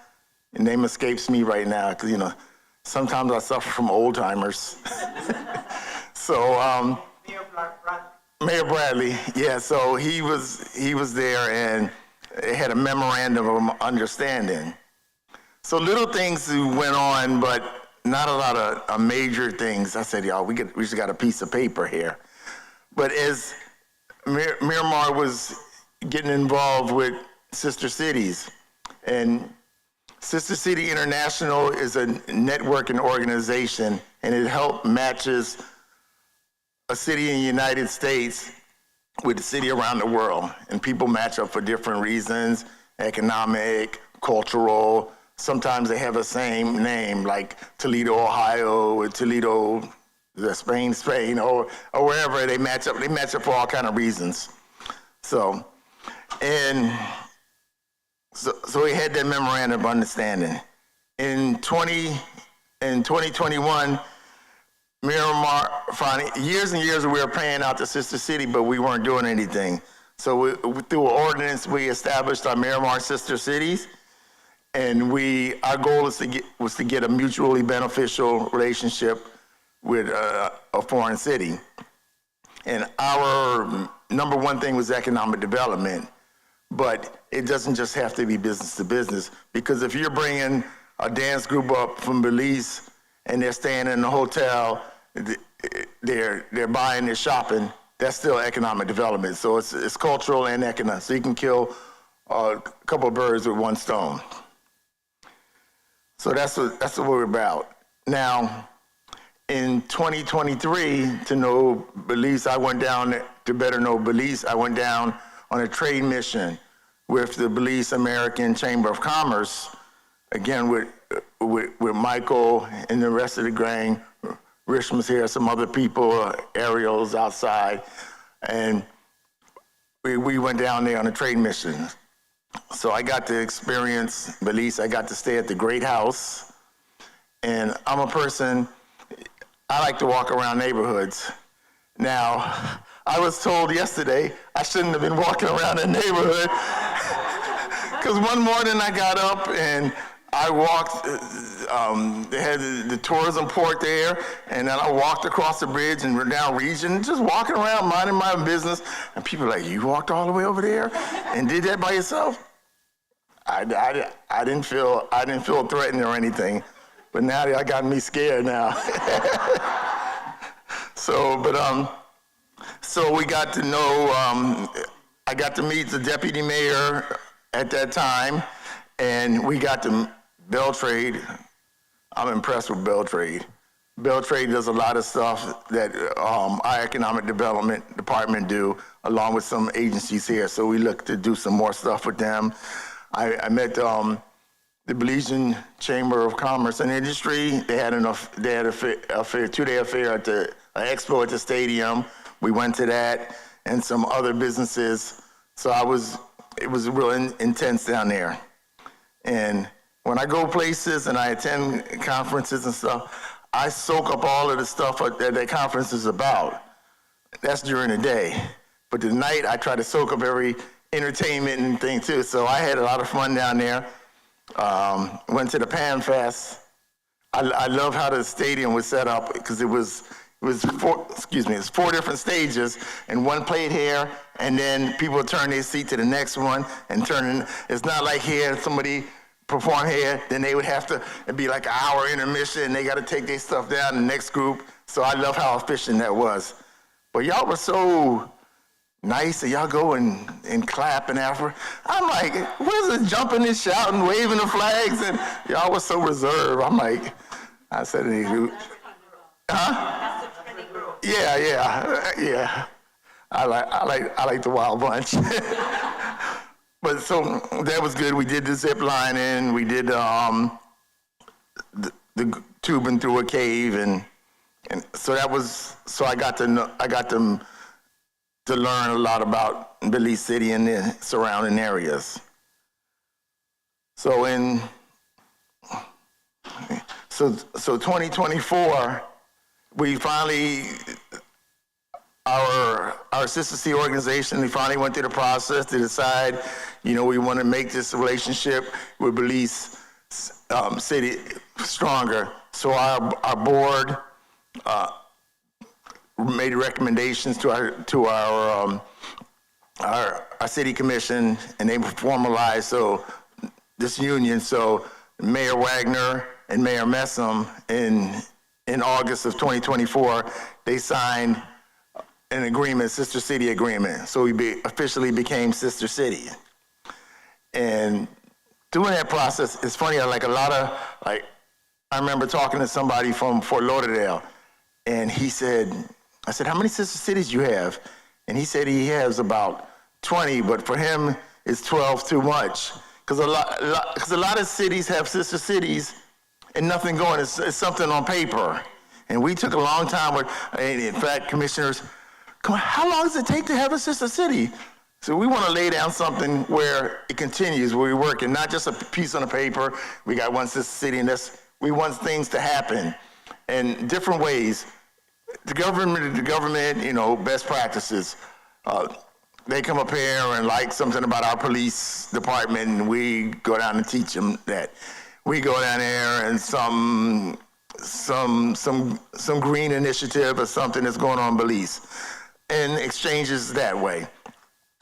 His name escapes me right now because, you know, sometimes I suffer from old timers. So Mayor Bradley, yeah. So he was there, and it had a memorandum of understanding. So little things went on, but not a lot of major things. I said, y'all, we just got a piece of paper here. But as Miramar was getting involved with Sister Cities, and Sister City International is a networking organization, and it helps matches a city in the United States with the city around the world. And people match up for different reasons, economic, cultural. Sometimes they have the same name, like Toledo, Ohio, or Toledo, Spain, or wherever they match up. They match up for all kind of reasons. So we had that memorandum of understanding. In 2021, Miramar, years and years we were paying out to Sister City, but we weren't doing anything. So through an ordinance, we established our Miramar Sister Cities, and our goal was to get a mutually beneficial relationship with a foreign city. And our number one thing was economic development, but it doesn't just have to be business to business, because if you're bringing a dance group up from Belize and they're staying in a hotel, they're buying, they're shopping, that's still economic development. So it's cultural and economic. So you can kill a couple of birds with one stone. So that's what we're about. Now, in 2023, to know Belize, I went down to better know Belize. I went down on a trade mission with the Belize American Chamber of Commerce, again with Michael and the rest of the gang. Rishma's here, some other people, Ariel's outside, and we went down there on a trade mission. So I got to experience Belize. I got to stay at the Great House, and I'm a person, I like to walk around neighborhoods. Now, I was told yesterday I shouldn't have been walking around the neighborhood, because one morning I got up and I walked, they had the tourism port there, and then I walked across the bridge and we're down Region, just walking around, minding my business, and people are like, you walked all the way over there and did that by yourself? I didn't feel threatened or anything, but now I got me scared now. So we got to know, I got to meet the deputy mayor at that time, and we got to Beltrade. I'm impressed with Beltrade. Beltrade does a lot of stuff that our economic development department do, along with some agencies here. So we look to do some more stuff with them. I met the Belizean Chamber of Commerce and Industry. They had a 2-day affair at the expo at the stadium. We went to that, and some other businesses. So it was real intense down there. And when I go places and I attend conferences and stuff, I soak up all of the stuff that conference is about. That's during the day. But the night, I try to soak up every entertainment and thing too. So I had a lot of fun down there. Went to the Pan Fest. I love how the stadium was set up, because it was 4 different stages, and one played here, and then people would turn their seat to the next one and turn in. It's not like here, somebody perform here, then they would have to, it'd be like an hour intermission, and they got to take their stuff down, the next group. So I love how efficient that was. But y'all were so nice, and y'all go and clap and after. I'm like, what is it, jumping and shouting, waving the flags, and y'all were so reserved. I'm like, I said, huh? Yeah. I like the Wild Bunch. But so that was good. We did the zip lining. We did the tubing through a cave, and so that was, so I got to learn a lot about Belize City and the surrounding areas. So 2024, we finally, our sister city organization, we finally went through the process to decide, we want to make this relationship with Belize City stronger. So our board made recommendations to our city commission, and they formalized this union. So Mayor Wagner and Mayor Messam in August of 2024, they signed an agreement, Sister City agreement. So we officially became Sister City. And doing that process, it's funny, I remember talking to somebody from Fort Lauderdale, and I said, how many sister cities do you have? And he said he has about 20, but for him, it's 12 too much. Because a lot of cities have sister cities and nothing going. It's something on paper. And we took a long time in fact, commissioners, come on, how long does it take to have a sister city? So we want to lay down something where it continues, where we work, and not just a piece on the paper. We got one sister city, and we want things to happen in different ways. The government, best practices. They come up here and like something about our police department, and we go down and teach them that. We go down there and some green initiative or something that's going on in Belize, and exchanges that way.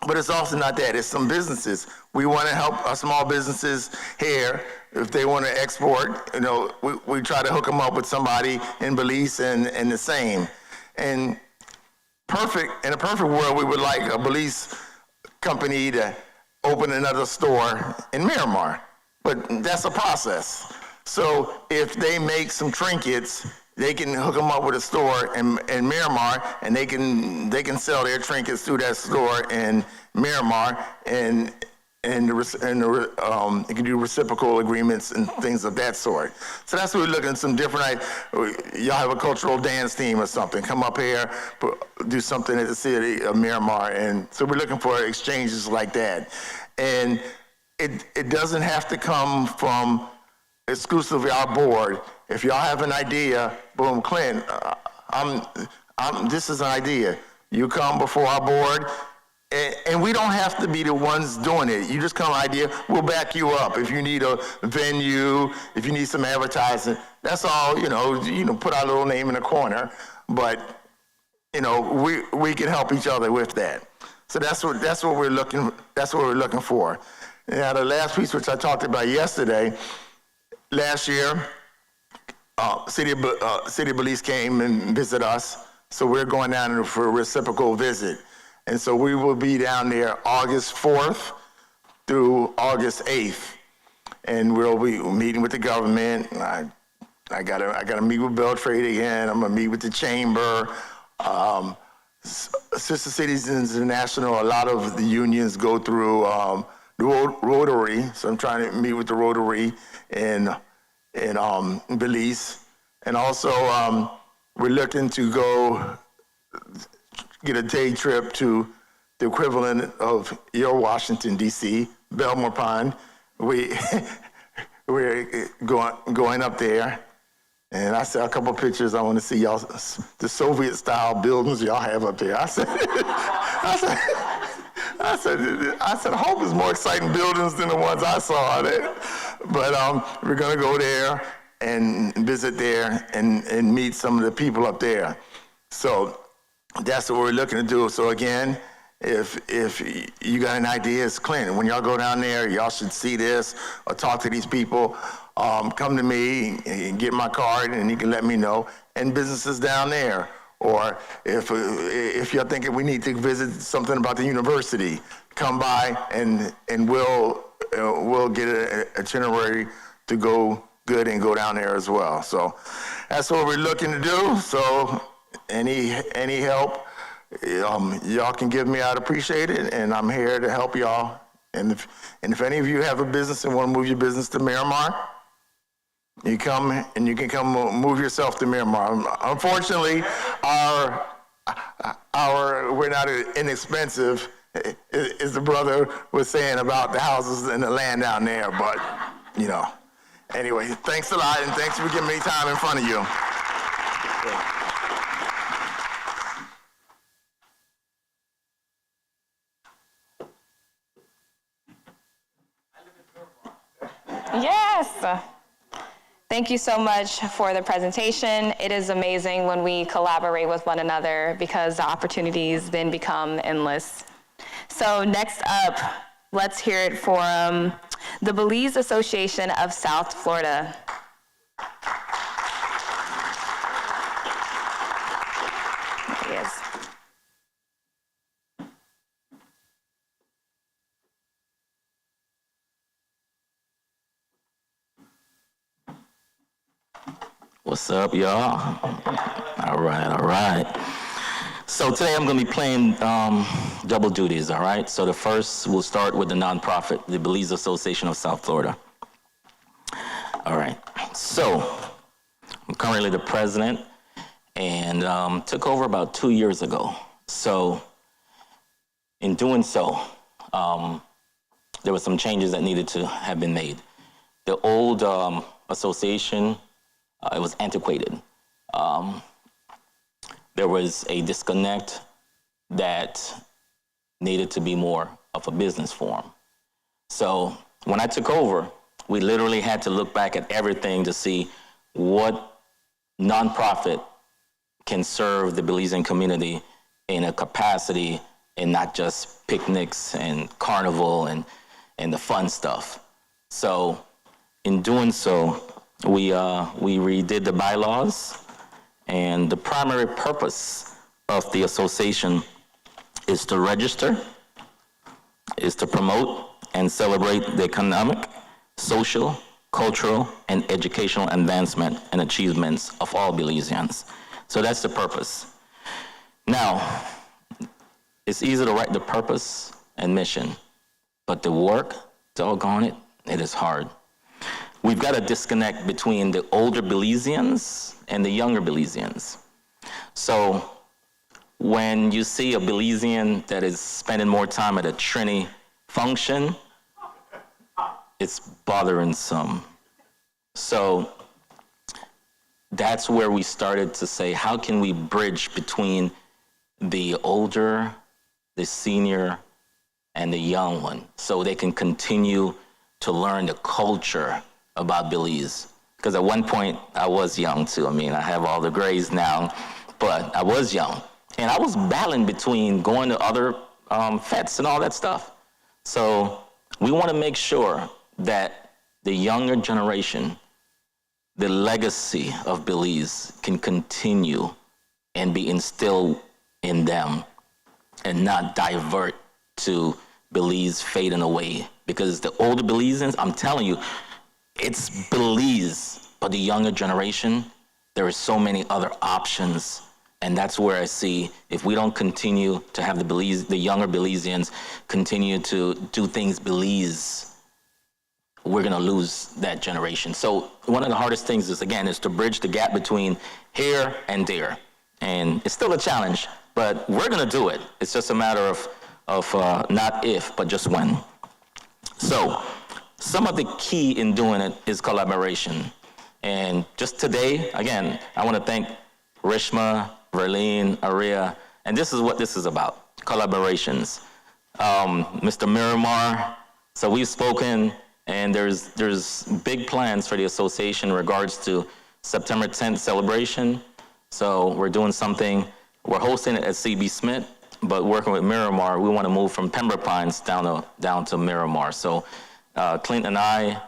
But it's also not that. It's some businesses. We want to help our small businesses here. If they want to export, we try to hook them up with somebody in Belize and the same. And in a perfect world, we would like a Belize company to open another store in Miramar. But that's a process. So if they make some trinkets, they can hook them up with a store in Miramar, and they can sell their trinkets through that store in Miramar, and you can do reciprocal agreements and things of that sort. So that's what we're looking at, some different, y'all have a cultural dance team or something, come up here, do something at the city of Miramar. And so we're looking for exchanges like that. And it doesn't have to come from exclusively our board. If y'all have an idea, boom, Clint, this is an idea. You come before our board, and we don't have to be the ones doing it. You just come idea, we'll back you up. If you need a venue, if you need some advertising, that's all, put our little name in the corner. But, we can help each other with that. So that's what we're looking for. Now the last piece, which I talked about yesterday, last year, City of Belize came and visited us. So we're going down there for a reciprocal visit. And so we will be down there August 4th through August 8th. And we'll be meeting with the government. I gotta meet with Beltrade again. I'm gonna meet with the chamber. Sister Cities International, a lot of the unions go through the Rotary. So I'm trying to meet with the Rotary in Belize. And also we're looking to go get a day trip to the equivalent of your Washington, D.C., Belmore Pond. We're going up there. And I saw a couple of pictures. I want to see y'all, the Soviet-style buildings y'all have up there. I said, I hope it's more exciting buildings than the ones I saw there. But we're going to go there and visit there and meet some of the people up there. So that's what we're looking to do. So again, if you got an idea, it's Clinton. When y'all go down there, y'all should see this or talk to these people. Come to me and get my card, and you can let me know. And businesses down there. Or if you're thinking we need to visit something about the university, come by and we'll get an itinerary to go good and go down there as well. So that's what we're looking to do. So any help y'all can give me, I'd appreciate it, and I'm here to help y'all. And if any of you have a business and want to move your business to Miramar, you can come move yourself to Miramar. Unfortunately, we're not inexpensive, as the brother was saying about the houses and the land down there, but, you know. Anyway, thanks a lot, and thanks for giving me time in front of you. Yes. Thank you so much for the presentation. It is amazing when we collaborate with one another because the opportunities then become endless. So next up, let's hear it from the Belize Association of South Florida. There he is. What's up, y'all? All right. So today I'm going to be playing double duties, all right? So the first, we'll start with the nonprofit, the Belize Association of South Florida. All right. So I'm currently the president and took over about 2 years ago. So in doing so, there were some changes that needed to have been made. The old association, it was antiquated. There was a disconnect that needed to be more of a business forum. So when I took over, we literally had to look back at everything to see what nonprofit can serve the Belizean community in a capacity and not just picnics and carnival and the fun stuff. So in doing so, we redid the bylaws, and the primary purpose of the association is to register, is to promote and celebrate the economic, social, cultural, and educational advancement and achievements of all Belizeans. So that's the purpose. Now, it's easy to write the purpose and mission, but the work, doggone it, it is hard. We've got a disconnect between the older Belizeans and the younger Belizeans. So when you see a Belizean that is spending more time at a Trini function, it's bothering some. So that's where we started to say, how can we bridge between the older, the senior, and the young one, so they can continue to learn the culture about Belize? Because at one point, I was young too. I mean, I have all the grays now, but I was young. And I was battling between going to other fetes and all that stuff. So we want to make sure that the younger generation, the legacy of Belize can continue and be instilled in them and not divert to Belize fading away. Because the older Belizeans, I'm telling you, it's Belize, but the younger generation, there are so many other options. And that's where I see, if we don't continue to have the younger Belizeans continue to do things Belize, we're gonna lose that generation. So one of the hardest things is to bridge the gap between here and there. And it's still a challenge, but we're gonna do it. It's just a matter of not if, but just when. So some of the key in doing it is collaboration. And just today, again, I want to thank Rishma, Verlene, Aria, and this is what this is about, collaborations. Mr. Miramar, so we've spoken, and there's big plans for the association in regards to September 10th celebration. So we're doing something, we're hosting it at CB Smith, but working with Miramar, we want to move from Pembroke Pines down to Miramar. So Clint and I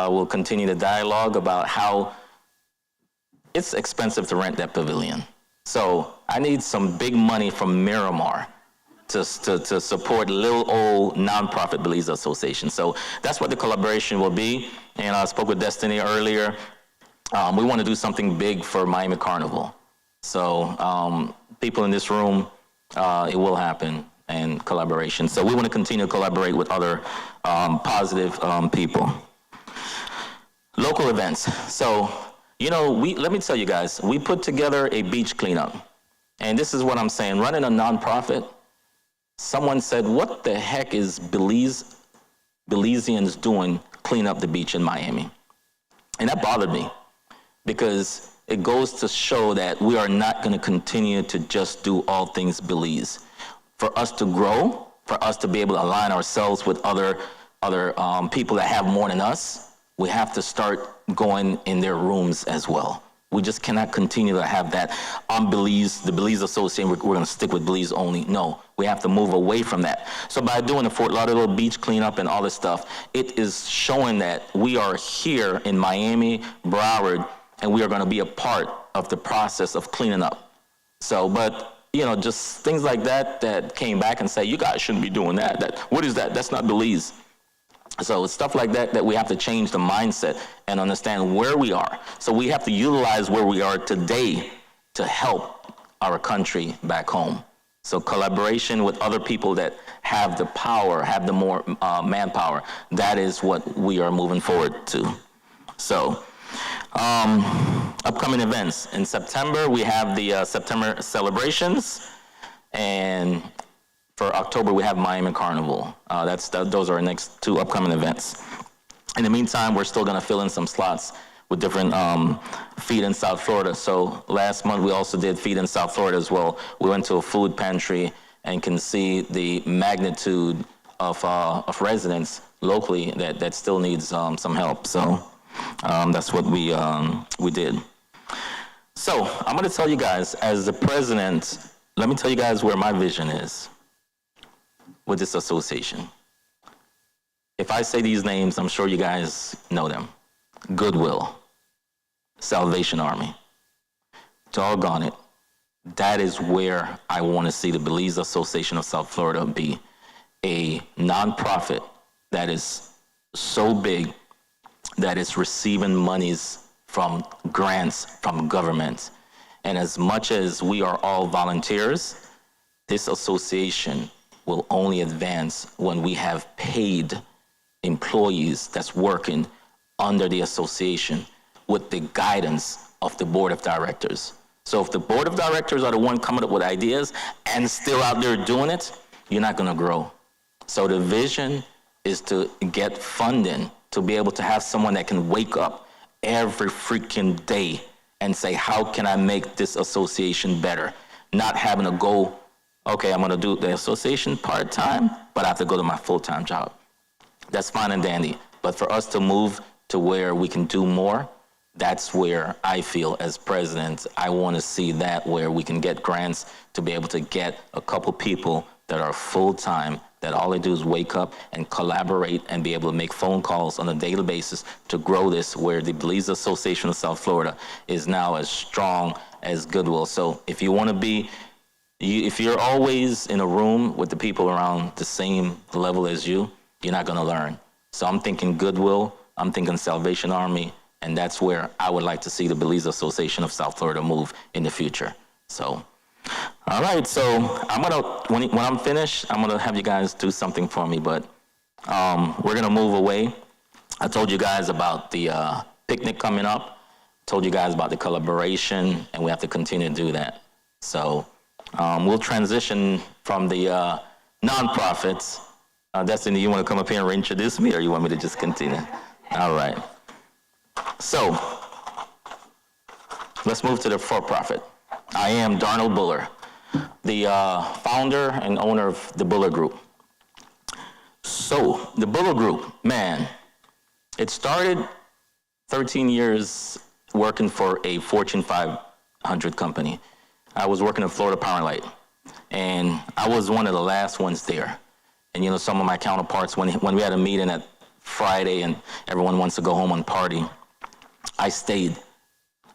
will continue the dialogue about how it's expensive to rent that pavilion. So I need some big money from Miramar to support little old nonprofit Belize Association. So that's what the collaboration will be. And I spoke with Destiny earlier. We want to do something big for Miami Carnival. So people in this room, it will happen, and collaboration. So we want to continue to collaborate with other positive people. Local events. So, let me tell you guys, we put together a beach cleanup. And this is what I'm saying, running a nonprofit, someone said, what the heck is Belizeans doing clean up the beach in Miami? And that bothered me, because it goes to show that we are not going to continue to just do all things Belize. For us to grow, for us to be able to align ourselves with other people that have more than us, we have to start going in their rooms as well. We just cannot continue to have that the Belize Association, we're going to stick with Belize only. No, we have to move away from that. So by doing the Fort Lauderdale beach cleanup and all this stuff, it is showing that we are here in Miami, Broward, and we are going to be a part of the process of cleaning up. So, but, just things like that came back and say, you guys shouldn't be doing that. What is that? That's not Belize. So it's stuff like that we have to change the mindset and understand where we are. So we have to utilize where we are today to help our country back home. So collaboration with other people that have the power, have the more manpower, that is what we are moving forward to. So upcoming events. In September, we have the September celebrations, and for October, we have Miami Carnival. Those are our next two upcoming events. In the meantime, we're still gonna fill in some slots with different Feed in South Florida. So last month, we also did Feed in South Florida as well. We went to a food pantry and can see the magnitude of residents locally that still needs some help. So that's what we did. So I'm gonna tell you guys, as the president, let me tell you guys where my vision is with this association. If I say these names, I'm sure you guys know them. Goodwill, Salvation Army, doggone it. That is where I want to see the Belize Association of South Florida be, a nonprofit that is so big that it's receiving monies from grants from government. And as much as we are all volunteers, this association will only advance when we have paid employees that's working under the association with the guidance of the board of directors. So if the board of directors are the one coming up with ideas and still out there doing it, you're not gonna grow. So the vision is to get funding to be able to have someone that can wake up every freaking day and say, how can I make this association better? Not having to go, okay, I'm gonna do the association part-time, but I have to go to my full-time job. That's fine and dandy. But for us to move to where we can do more, that's where I feel as president, I wanna see that where we can get grants to be able to get a couple people that are full-time, that all they do is wake up and collaborate and be able to make phone calls on a daily basis to grow this, where the Belize Association of South Florida is now as strong as Goodwill. So if you wanna be, if you're always in a room with the people around the same level as you, you're not gonna learn. So I'm thinking Goodwill, I'm thinking Salvation Army, and that's where I would like to see the Belize Association of South Florida move in the future. So, all right, so I'm gonna, when I'm finished, I'm gonna have you guys do something for me, but we're gonna move away. I told you guys about the picnic coming up, told you guys about the collaboration, and we have to continue to do that. So we'll transition from the nonprofits. Destiny, you want to come up here and reintroduce me, or you want me to just continue? All right. So let's move to the for-profit. I am Darnell Buller, the founder and owner of the Buller Group. So the Buller Group, man, it started 13 years working for a Fortune 500 company. I was working at Florida Power & Light, and I was one of the last ones there. And some of my counterparts, when we had a meeting at Friday and everyone wants to go home and party, I stayed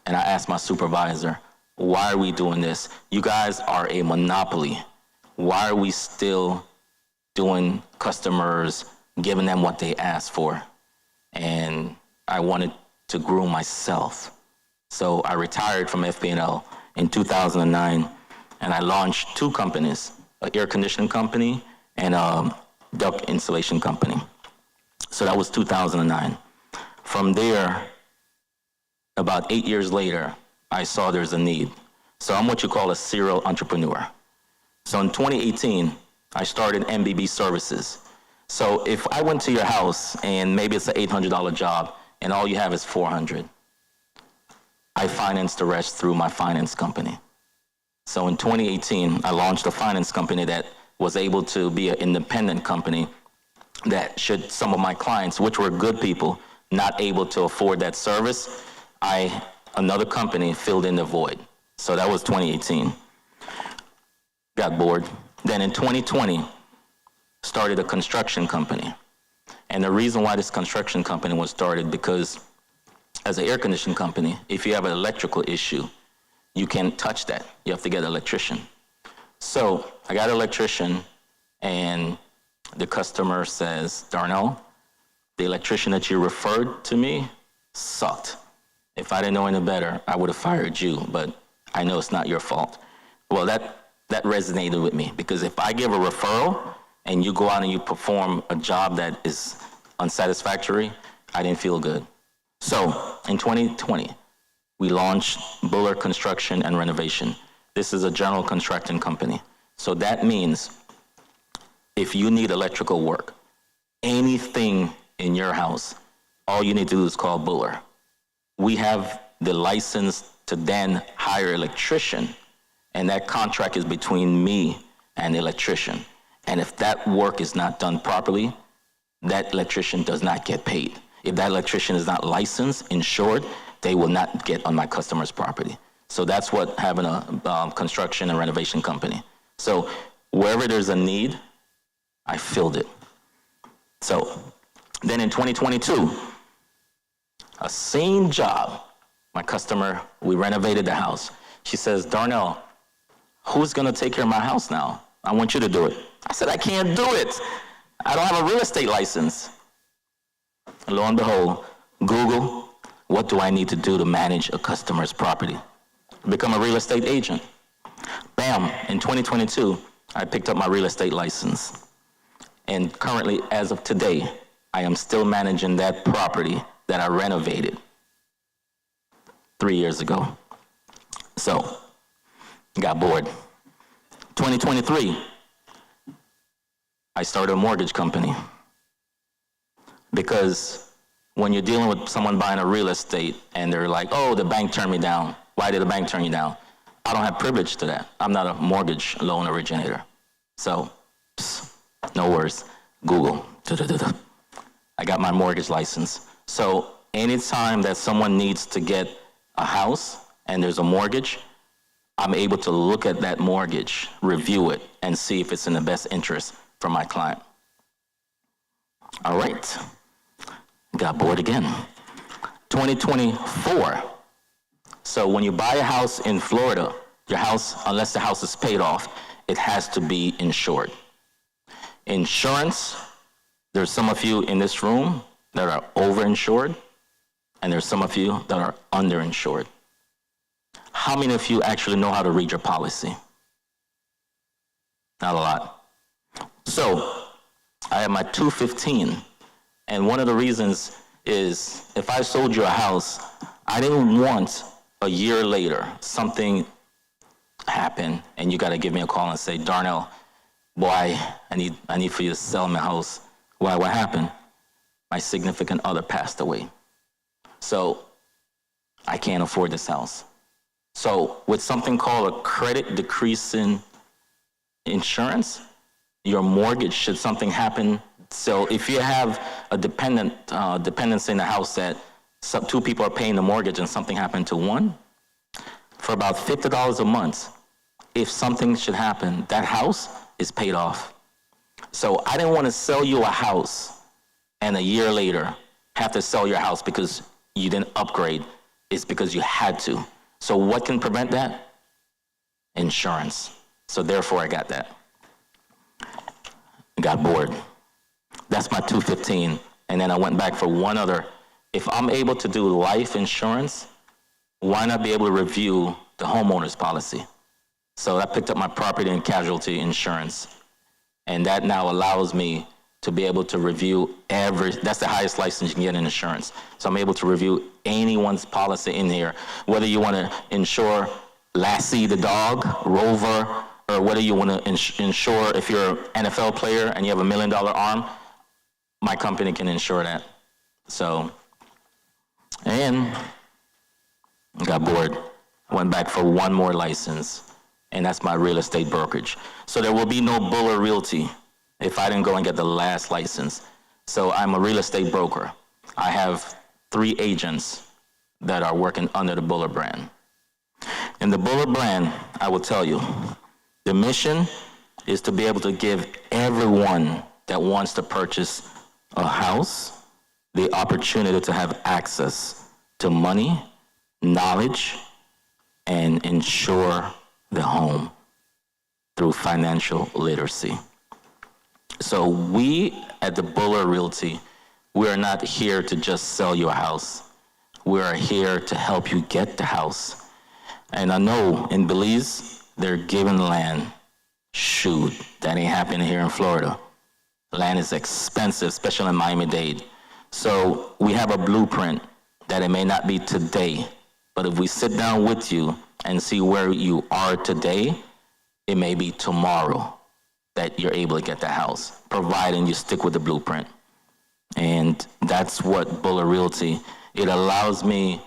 and I asked my supervisor, why are we doing this? You guys are a monopoly. Why are we still doing customers, giving them what they asked for? And I wanted to groom myself. So I retired from FP&L in 2009, and and I launched 2 companies, an air conditioning company and a duct installation company. So that was 2009. From there, about 8 years later, I saw there's a need. So I'm what you call a serial entrepreneur. So in 2018, I started MBB Services. So if I went to your house and maybe it's an $800 job and all you have is $400, I financed the rest through my finance company. So in 2018, I launched a finance company that was able to be an independent company that should some of my clients, which were good people, not able to afford that service, another company filled in the void. So that was 2018. Got bored. Then in 2020, started a construction company. And the reason why this construction company was started because as an air conditioning company, if you have an electrical issue, you can't touch that. You have to get an electrician. So I got an electrician, and the customer says, Darnell, the electrician that you referred to me sucked. If I didn't know any better, I would have fired you, but I know it's not your fault. Well, that resonated with me, because if I give a referral and you go out and you perform a job that is unsatisfactory, I didn't feel good. So in 2020, we launched Buller Construction and Renovation. This is a general construction company. So that means if you need electrical work, anything in your house, all you need to do is call Buller. We have the license to then hire an electrician, and that contract is between me and the electrician. And if that work is not done properly, that electrician does not get paid. If that electrician is not licensed, insured, they will not get on my customer's property. So that's what having a construction and renovation company. So wherever there's a need, I filled it. So then in 2022, a same job, my customer, we renovated the house. She says, Darnell, who's gonna take care of my house now? I want you to do it. I said, I can't do it. I don't have a real estate license. Lo and behold, Google, what do I need to do to manage a customer's property? Become a real estate agent. Bam, in 2022, I picked up my real estate license. And currently, as of today, I am still managing that property that I renovated 3 years ago. So, got bored. 2023, I started a mortgage company. Because when you're dealing with someone buying a real estate and they're like, oh, the bank turned me down. Why did the bank turn you down? I don't have privilege to that. I'm not a mortgage loan originator. So, no worries. Google. I got my mortgage license. So anytime that someone needs to get a house and there's a mortgage, I'm able to look at that mortgage, review it, and see if it's in the best interest for my client. All right. Got bored again. 2024. So when you buy a house in Florida, your house, unless the house is paid off, it has to be insured. Insurance, there's some of you in this room that are overinsured, and there's some of you that are underinsured. How many of you actually know how to read your policy? Not a lot. So I have my 215, and one of the reasons is if I sold you a house, I didn't want a year later something happen and you got to give me a call and say, Darnell, boy, I need for you to sell my house. Why? What happened? My significant other passed away. So I can't afford this house. So with something called a credit decreasing insurance, your mortgage, should something happen. So if you have a dependency in the house that two people are paying the mortgage and something happened to one, for about $50 a month, if something should happen, that house is paid off. So I didn't want to sell you a house and a year later have to sell your house because you didn't upgrade. It's because you had to. So what can prevent that? Insurance. So therefore I got that. Got bored. That's my 215. And then I went back for one other. If I'm able to do life insurance, why not be able to review the homeowner's policy? So I picked up my property and casualty insurance. And that now allows me to be able to review that's the highest license you can get in insurance. So I'm able to review anyone's policy in here, whether you want to insure Lassie the dog, Rover, or whether you want to insure if you're an NFL player and you have $1 million arm, my company can insure that. So, and got bored, went back for one more license, and that's my real estate brokerage. So there will be no Buller Realty if I didn't go and get the last license. So I'm a real estate broker. I have 3 agents that are working under the Buller brand. In the Buller brand, I will tell you, the mission is to be able to give everyone that wants to purchase a house the opportunity to have access to money, knowledge, and insure the home through financial literacy. So we at the Buller Realty, we are not here to just sell you a house. We are here to help you get the house. And I know in Belize, they're giving land. Shoot, that ain't happening here in Florida. Land is expensive, especially in Miami-Dade. So we have a blueprint that it may not be today, but if we sit down with you and see where you are today, it may be tomorrow that you're able to get the house, providing you stick with the blueprint. And that's what Buller Realty, it allows me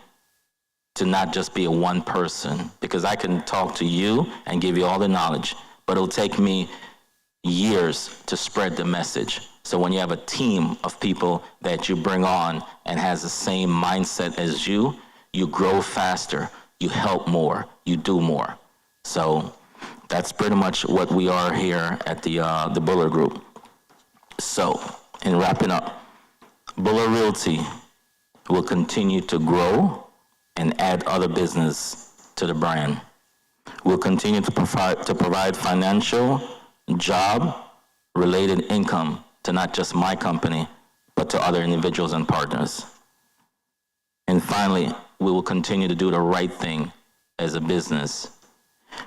to not just be a one person, because I can talk to you and give you all the knowledge, but it'll take me years to spread the message. So when you have a team of people that you bring on and has the same mindset as you grow faster, you help more, you do more. So that's pretty much what we are here at the Buller Group. So, in wrapping up, Buller Realty will continue to grow and add other business to the brand. We'll continue to provide financial, job-related income to not just my company, but to other individuals and partners. And finally, we will continue to do the right thing as a business.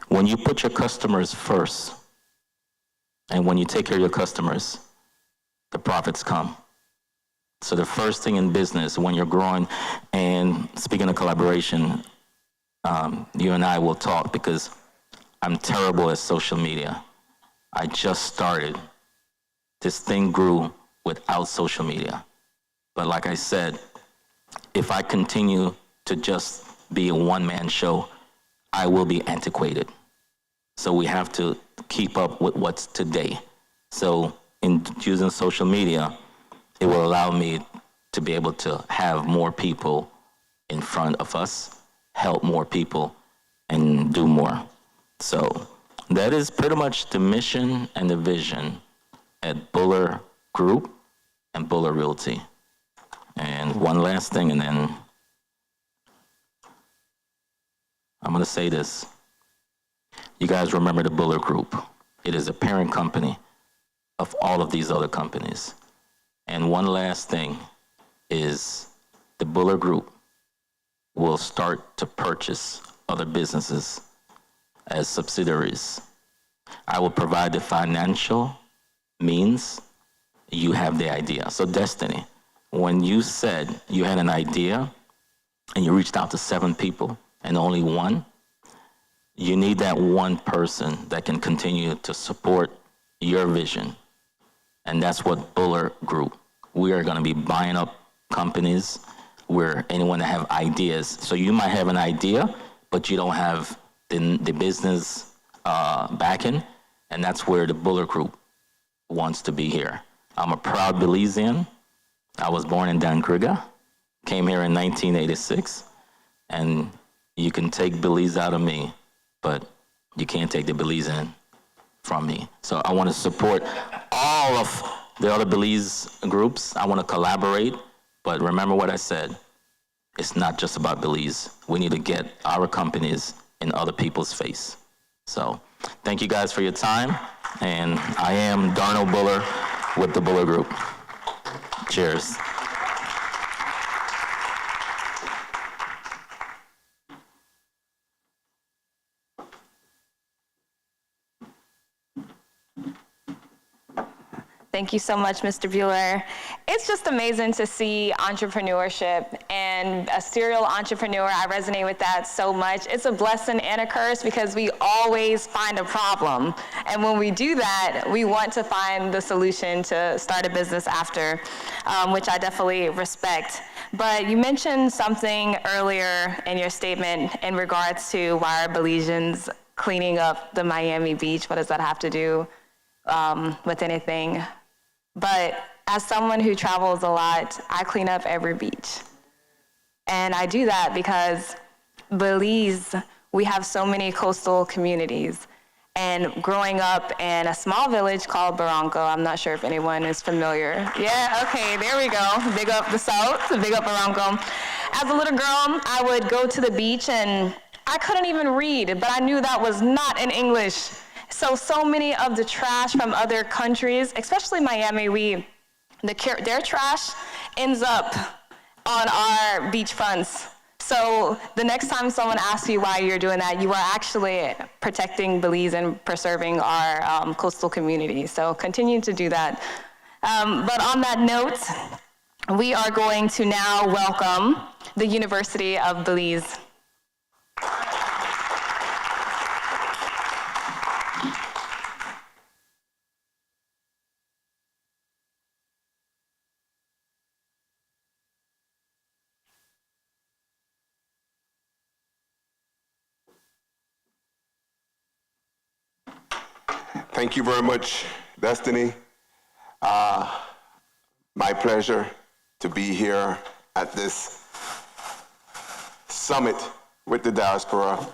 When you put your customers first, and when you take care of your customers, the profits come. So the first thing in business, when you're growing, and speaking of collaboration, you and I will talk, because I'm terrible at social media. I just started. This thing grew without social media. But like I said, if I continue to just be a one-man show, I will be antiquated. So we have to keep up with what's today. So in using social media, it will allow me to be able to have more people in front of us, help more people, and do more. So that is pretty much the mission and the vision at Buller Group and Buller Realty. And one last thing, and then I'm going to say this. You guys remember the Buller Group. It is a parent company of all of these other companies. And one last thing is the Buller Group will start to purchase other businesses as subsidiaries. I will provide the financial means. You have the idea. So Destiny, when you said you had an idea and you reached out to 7 people and only 1, you need that one person that can continue to support your vision. And that's what Buller Group. We are going to be buying up companies where anyone that have ideas. So you might have an idea, but you don't have the business backing, and that's where the Buller Group wants to be here. I'm a proud Belizean. I was born in Dancrigga, came here in 1986, and you can take Belize out of me, but you can't take the Belizean from me. So I want to support all of the other Belize groups. I want to collaborate, but remember what I said. It's not just about Belize. We need to get our companies in other people's face. So thank you guys for your time, and I am Darnell Buller with the Buller Group. Cheers. Thank you so much, Mr. Bueller. It's just amazing to see entrepreneurship, and a serial entrepreneur, I resonate with that so much. It's a blessing and a curse because we always find a problem. And when we do that, we want to find the solution to start a business after, which I definitely respect. But you mentioned something earlier in your statement in regards to why are Belizeans cleaning up the Miami beach? What does that have to do with anything? But as someone who travels a lot, I clean up every beach. And I do that because Belize, we have so many coastal communities. And growing up in a small village called Barranco, I'm not sure if anyone is familiar. Yeah, okay, there we go. Big up the South, big up Barranco. As a little girl, I would go to the beach and I couldn't even read, but I knew that was not in English. So many of the trash from other countries, especially Miami, their trash ends up on our beach fronts. So the next time someone asks you why you're doing that, you are actually protecting Belize and preserving our coastal community. So continue to do that. But on that note, we are going to now welcome the University of Belize. Thank you very much, Destiny. My pleasure to be here at this summit with the diaspora.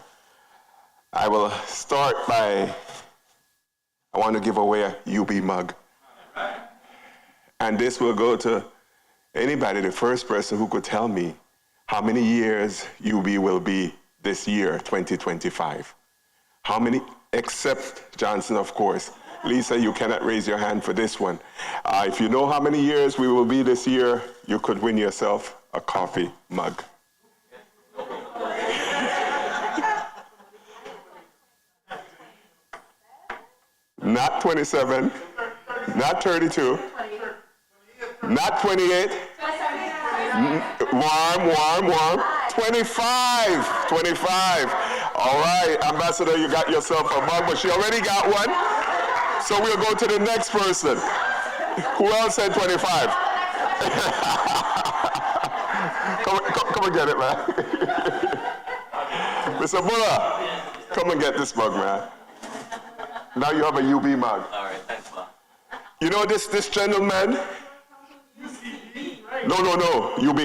I will start by, I want to give away a UB mug. And this will go to anybody, the first person who could tell me how many years UB will be this year, 2025. How many? Except Johnson, of course. Lisa, you cannot raise your hand for this one. If you know how many years we will be this year, you could win yourself a coffee mug. Not 27, not 32, not 28. Warm. 25. All right, Ambassador, you got yourself a mug, but she already got one. So we'll go to the next person. Who else said 25? come and get it, man. Mr. Buller, come and get this mug, man. Now you have a UB mug. All right, thanks, man. You know this gentleman? No, UB.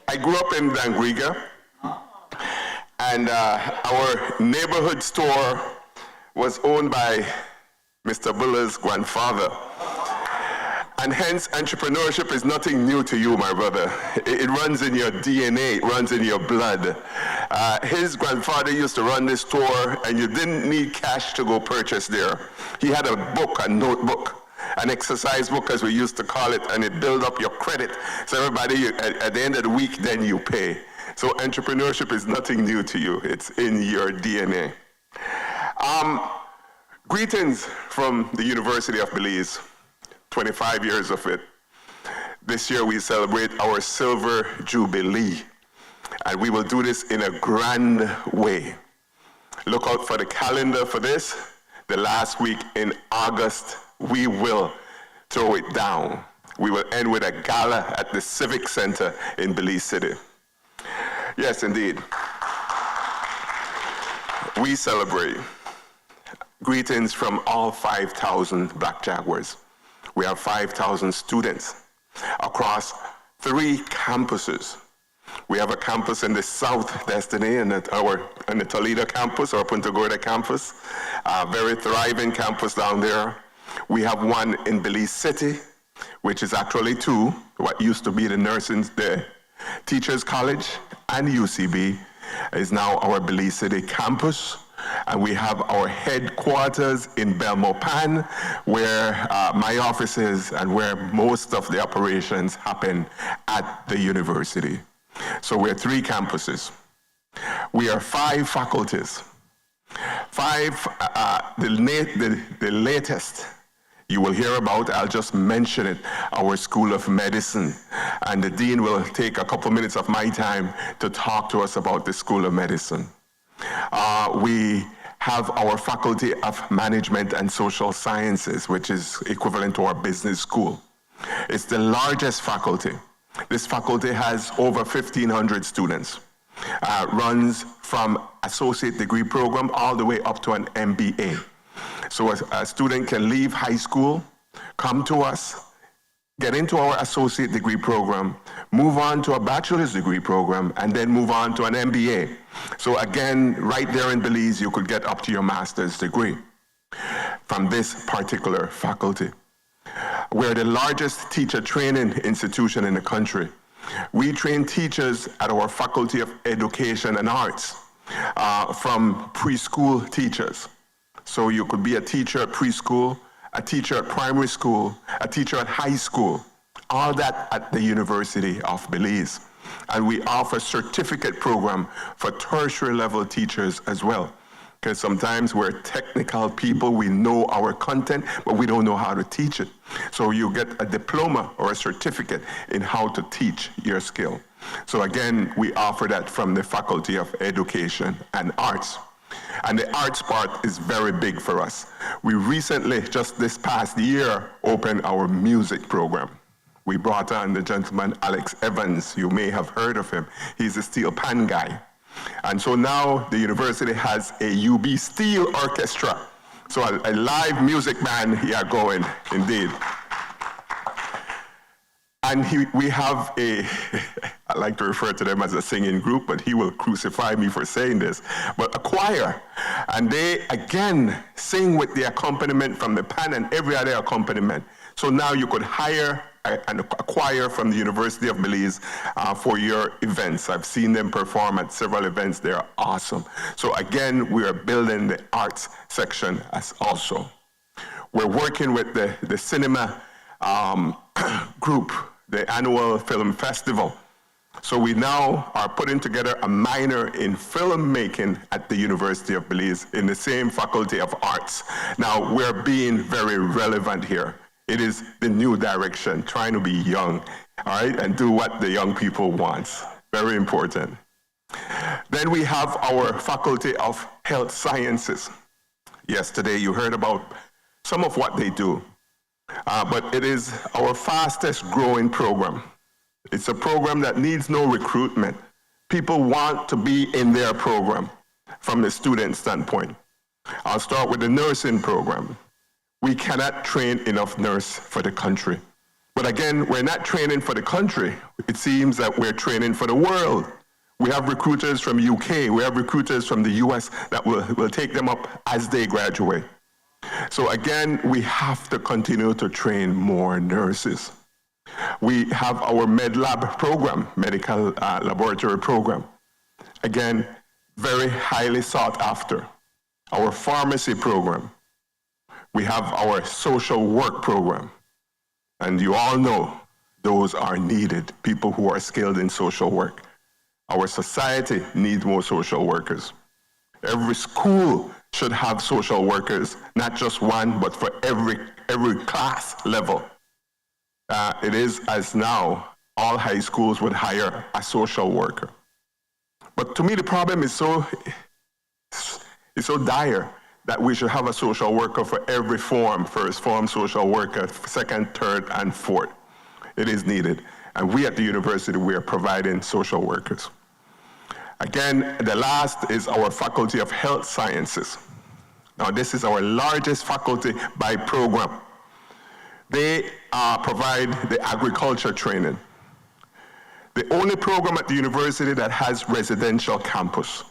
I grew up in Dangriga, and our neighborhood store was owned by Mr. Buller's grandfather. And hence, entrepreneurship is nothing new to you, my brother. It runs in your DNA, it runs in your blood. His grandfather used to run this store, and you didn't need cash to go purchase there. He had a book, a notebook, an exercise book, as we used to call it, and it built up your credit. So everybody, at the end of the week, then you pay. So entrepreneurship is nothing new to you. It's in your DNA. Greetings from the University of Belize. 25 years of it. This year we celebrate our Silver Jubilee, and we will do this in a grand way. Look out for the calendar for this. The last week in August, we will throw it down. We will end with a gala at the Civic Center in Belize City. Yes, indeed. We celebrate. Greetings from all 5,000 Black Jaguars. We have 5,000 students across 3 campuses. We have a campus in the South, Destiny, and the Toledo campus, or Punta Gorda campus, a very thriving campus down there. We have one in Belize City, which is actually 2, what used to be the Teachers College, and UCB is now our Belize City campus. And we have our headquarters in Belmopan, where my office is and where most of the operations happen at the university. So we're 3 campuses. We are 5 faculties, The latest you will hear about, I'll just mention it, our School of Medicine. And the Dean will take a couple minutes of my time to talk to us about the School of Medicine. We have our Faculty of Management and Social Sciences, which is equivalent to our business school. It's the largest faculty. This faculty has over 1,500 students. Runs from associate degree program all the way up to an MBA. So a student can leave high school, come to us, get into our associate degree program, move on to a bachelor's degree program, and then move on to an MBA. So again, right there in Belize, you could get up to your master's degree from this particular faculty. We're the largest teacher training institution in the country. We train teachers at our Faculty of Education and Arts, from preschool teachers. So you could be a teacher at preschool, a teacher at primary school, a teacher at high school, all that at the University of Belize. And we offer certificate program for tertiary level teachers as well. Because sometimes we're technical people, we know our content, but we don't know how to teach it. So you get a diploma or a certificate in how to teach your skill. So again, we offer that from the Faculty of Education and Arts. And the arts part is very big for us. We recently, just this past year, opened our music program. We brought on the gentleman Alex Evans. You may have heard of him. He's a steel pan guy. And so now the university has a UB Steel Orchestra. So a live music band here going, indeed. And we have I like to refer to them as a singing group, but he will crucify me for saying this, but a choir. And they, again, sing with the accompaniment from the pan and every other accompaniment. So now you could hire a choir from the University of Belize for your events. I've seen them perform at several events. They are awesome. So again, we are building the arts section as also. We're working with the cinema group, the annual film festival. So we now are putting together a minor in filmmaking at the University of Belize in the same Faculty of Arts. Now, we're being very relevant here. It is the new direction, trying to be young, all right, and do what the young people want. Very important. Then we have our Faculty of Health Sciences. Yesterday, you heard about some of what they do, but it is our fastest growing program. It's a program that needs no recruitment. People want to be in their program from the student standpoint. I'll start with the nursing program. We cannot train enough nurses for the country. But again, we're not training for the country. It seems that we're training for the world. We have recruiters from UK, we have recruiters from the US that will take them up as they graduate. So again, we have to continue to train more nurses. We have our MedLab program, medical laboratory program. Again, very highly sought after. Our pharmacy program. We have our social work program. And you all know those are needed, people who are skilled in social work. Our society needs more social workers. Every school should have social workers, not just one, but for every class level. It is as now, all high schools would hire a social worker. But to me, the problem is so dire that we should have a social worker for every form, first form social worker, second, third, and fourth. It is needed. And we at the university, we are providing social workers. Again, the last is our Faculty of Health Sciences. Now, this is our largest faculty by program. They provide the agriculture training. The only program at the university that has residential campus.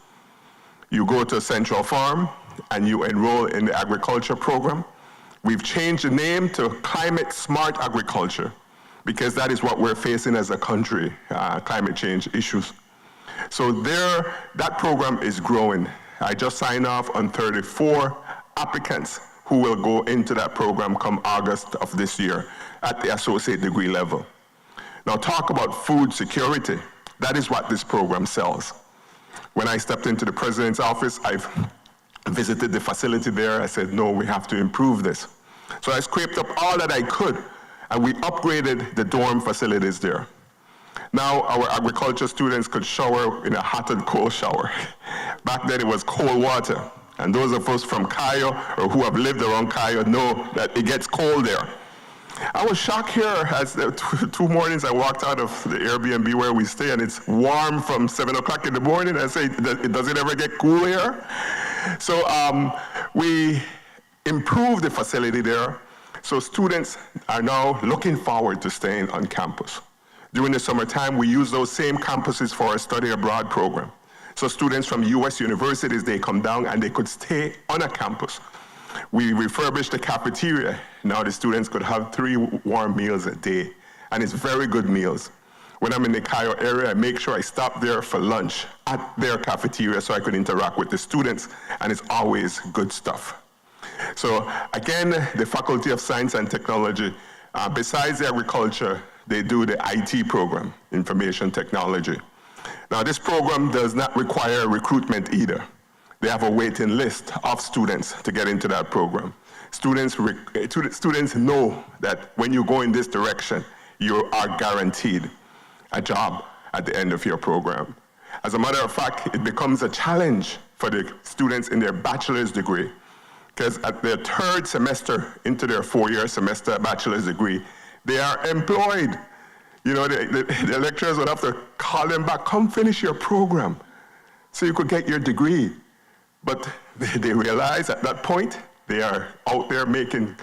You go to Central Farm and you enroll in the agriculture program. We've changed the name to Climate Smart Agriculture because that is what we're facing as a country, climate change issues. So that program is growing. I just signed off on 34 applicants who will go into that program come August of this year at the associate degree level. Now talk about food security. That is what this program sells. When I stepped into the president's office, I've visited the facility there. I said, no, we have to improve this. So I scraped up all that I could, and we upgraded the dorm facilities there. Now our agriculture students could shower in a hot and cold shower. Back then it was cold water. And those of us from Cayo or who have lived around Cayo know that it gets cold there. I was shocked here as two mornings I walked out of the Airbnb where we stay and it's warm from 7 o'clock in the morning. I say, does it ever get cool here? So we improved the facility there. So students are now looking forward to staying on campus. During the summertime, we use those same campuses for our study abroad program. So students from US universities, they come down and they could stay on a campus. We refurbished the cafeteria. Now the students could have 3 warm meals a day, and it's very good meals. When I'm in the Cayo area, I make sure I stop there for lunch at their cafeteria so I could interact with the students, and it's always good stuff. So again, the Faculty of Science and Technology, besides the agriculture, they do the IT program, information technology. Now this program does not require recruitment either. They have a waiting list of students to get into that program. Students know that when you go in this direction, you are guaranteed a job at the end of your program. As a matter of fact, it becomes a challenge for the students in their bachelor's degree, because at their 3rd semester into their 4-year semester bachelor's degree, they are employed. You know, the lecturers would have to call them back, come finish your program so you could get your degree. But they realize at that point, they are out there making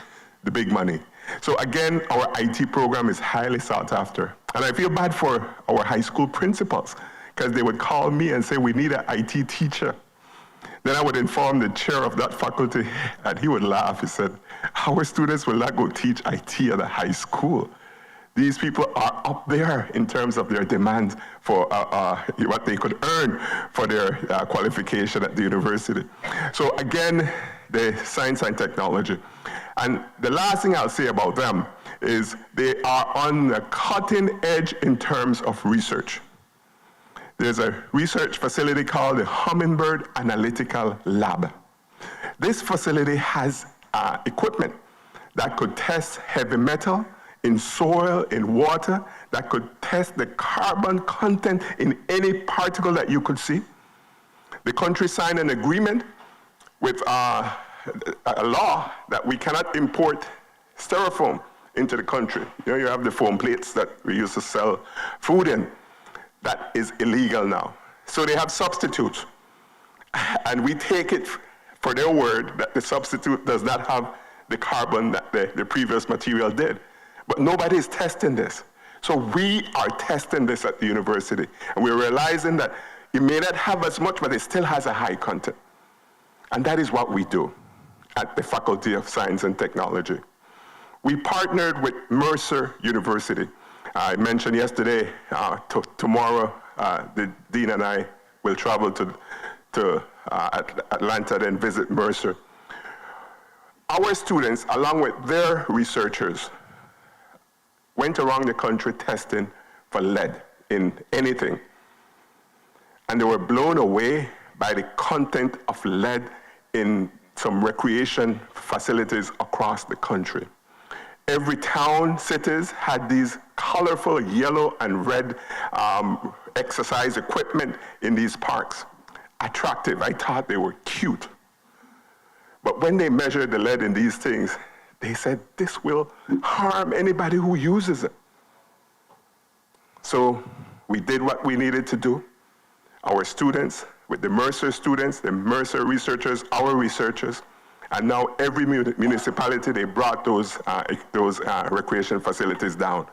the big money. So again, our IT program is highly sought after. And I feel bad for our high school principals, because they would call me and say, we need an IT teacher. Then I would inform the chair of that faculty, and he would laugh. He said, our students will not go teach IT at a high school. These people are up there in terms of their demands for what they could earn for their qualification at the university. So again, the science and technology. And the last thing I'll say about them is they are on the cutting edge in terms of research. There's a research facility called the Hummingbird Analytical Lab. This facility has equipment that could test heavy metal in soil, in water, that could test the carbon content in any particle that you could see. The country signed an agreement with a law that we cannot import styrofoam into the country. You know, you have the foam plates that we used to sell food in. That is illegal now. So they have substitutes. And we take it for their word that the substitute does not have the carbon that the previous material did. But nobody is testing this. So we are testing this at the university. And we're realizing that it may not have as much, but it still has a high content. And that is what we do at the Faculty of Science and Technology. We partnered with Mercer University. I mentioned yesterday, tomorrow, the dean and I will travel to Atlanta and visit Mercer. Our students, along with their researchers, went around the country testing for lead in anything. And they were blown away by the content of lead in some recreation facilities across the country. Every town, cities had these colorful yellow and red exercise equipment in these parks. Attractive, I thought they were cute. But when they measured the lead in these things, they said, this will harm anybody who uses it. So we did what we needed to do. Our students, with the Mercer students, the Mercer researchers, our researchers, and now every municipality, they brought those recreation facilities down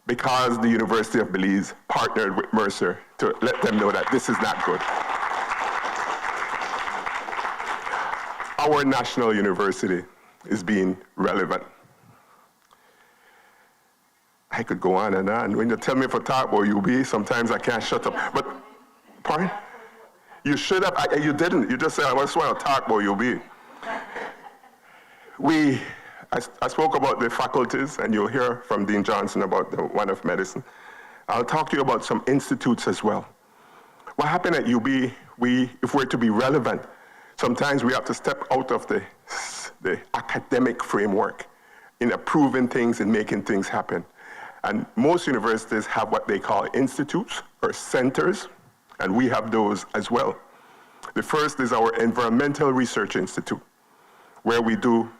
because the University of Belize partnered with Mercer to let them know that this is not good. Our national university is being relevant. I could go on and on. When you tell me for talk about UB, sometimes I can't shut up. But, pardon? You should have, you didn't. You just said, I just want to talk about UB. I spoke about the faculties, and you'll hear from Dean Johnson about the one of medicine. I'll talk to you about some institutes as well. What happened at UB, if we're to be relevant, Sometimes we have to step out of the academic framework in approving things and making things happen. And most universities have what they call institutes or centers, and we have those as well. The first is our Environmental Research Institute, where we do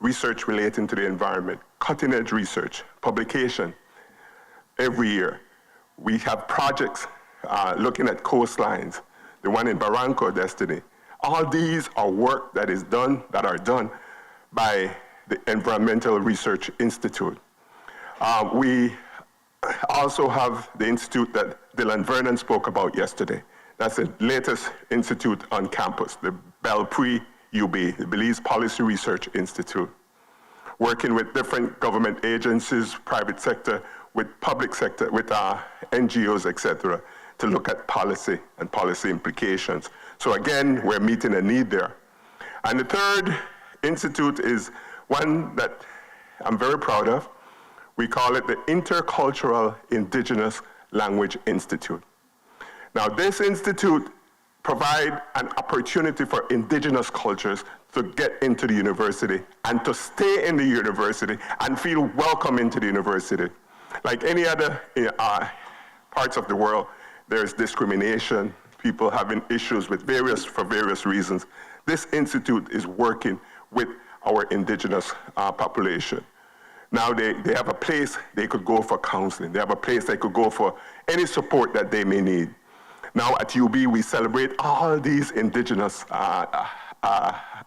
research relating to the environment, cutting-edge research, publication every year. We have projects looking at coastlines, the one in Barranco, Destiny. All these are work that are done by the Environmental Research Institute. We also have the institute that Dylan Vernon spoke about yesterday. That's the latest institute on campus, the Belpre UB, the Belize Policy Research Institute, working with different government agencies, private sector, with public sector, with NGOs, etc., to look at policy and policy implications. So again, we're meeting a need there. And the third institute is one that I'm very proud of. We call it the Intercultural Indigenous Language Institute. Now, this institute provides an opportunity for indigenous cultures to get into the university and to stay in the university and feel welcome into the university. Like any other parts of the world, there's discrimination, people having issues for various reasons. This institute is working with our indigenous population. Now they have a place they could go for counseling. They have a place they could go for any support that they may need. Now at UB, we celebrate all these indigenous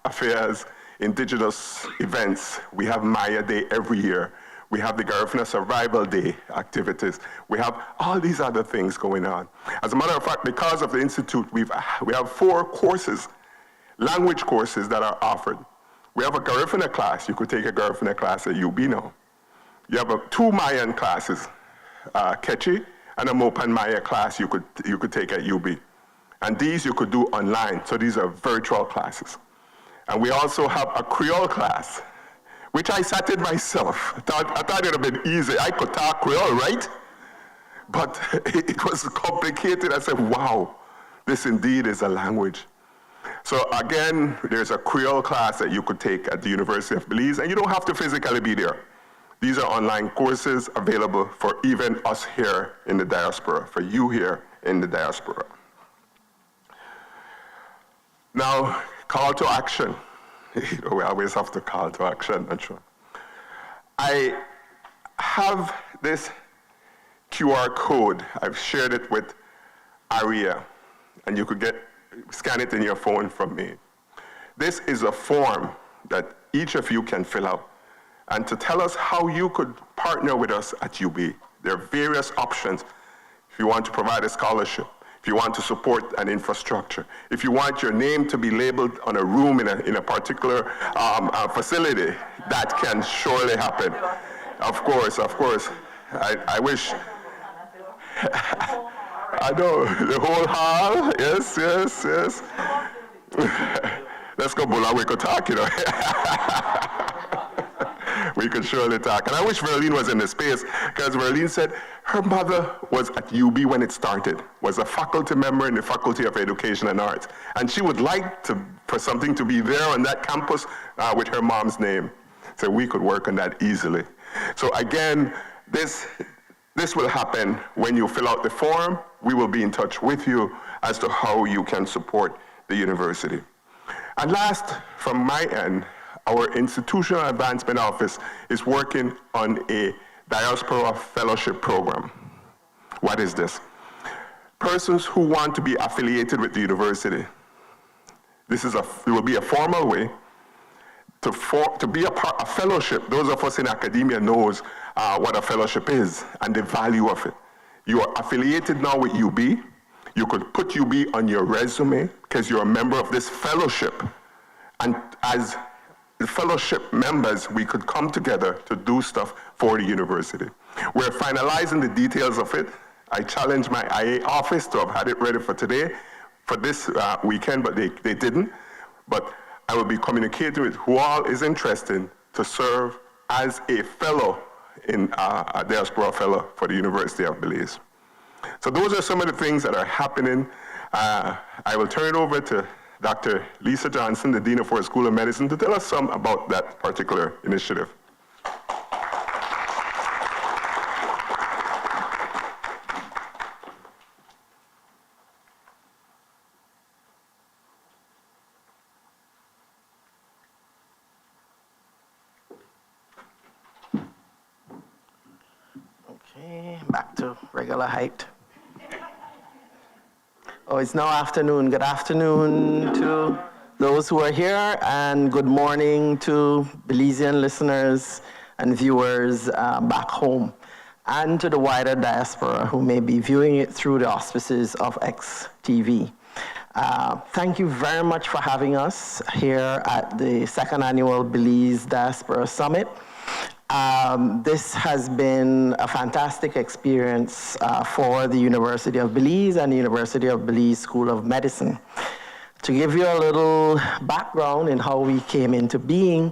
affairs, indigenous events. We have Maya Day every year. We have the Garifuna Survival Day activities. We have all these other things going on. As a matter of fact, because of the Institute, we have 4 courses, language courses that are offered. We have a Garifuna class. You could take a Garifuna class at UB now. You have 2 Mayan classes, Quechua, and a Mopan Maya class you could take at UB. And these you could do online, so these are virtual classes. And we also have a Creole class, which I sat in myself. I thought it would have been easy. I could talk Creole, right? But it was complicated. I said, wow, this indeed is a language. So again, there's a Creole class that you could take at the University of Belize, and you don't have to physically be there. These are online courses available for even us here in the diaspora, for you here in the diaspora. Now, call to action. We always have to call to action, I'm sure. I have this QR code. I've shared it with Aria, and you could scan it in your phone from me. This is a form that each of you can fill out and to tell us how you could partner with us at UB. There are various options. If you want to provide a scholarship, if you want to support an infrastructure, if you want your name to be labeled on a room in a particular facility, that can surely happen. Of course. I wish. I know, the whole hall, yes. Let's go, Bula, we could talk, you know. We could surely talk. And I wish Verlene was in the space, because Verlene said her mother was at UB when it started, was a faculty member in the Faculty of Education and Arts. And she would like for something to be there on that campus with her mom's name. So we could work on that easily. So again, this will happen when you fill out the form. We will be in touch with you as to how you can support the university. And last, from my end, our Institutional Advancement Office is working on a Diaspora Fellowship Program. What is this? Persons who want to be affiliated with the university. It will be a formal way to be a fellowship. Those of us in academia knows what a fellowship is and the value of it. You are affiliated now with UB. You could put UB on your resume because you're a member of this fellowship. And as the fellowship members, we could come together to do stuff for the university. We're finalizing the details of it. I challenged my IA office to have had it ready for today, for this weekend, but they didn't. But I will be communicating with who all is interested to serve as a fellow, a diaspora fellow for the University of Belize. So those are some of the things that are happening. I will turn it over to Dr. Lisa Johnson, the Dean of Ford School of Medicine, to tell us some about that particular initiative. Okay, back to regular height. Oh, it's now afternoon. Good afternoon to those who are here, and good morning to Belizean listeners and viewers back home, and to the wider diaspora who may be viewing it through the auspices of XTV. Thank you very much for having us here at the second annual Belize Diaspora Summit. This has been a fantastic experience for the University of Belize and the University of Belize School of Medicine. To give you a little background in how we came into being,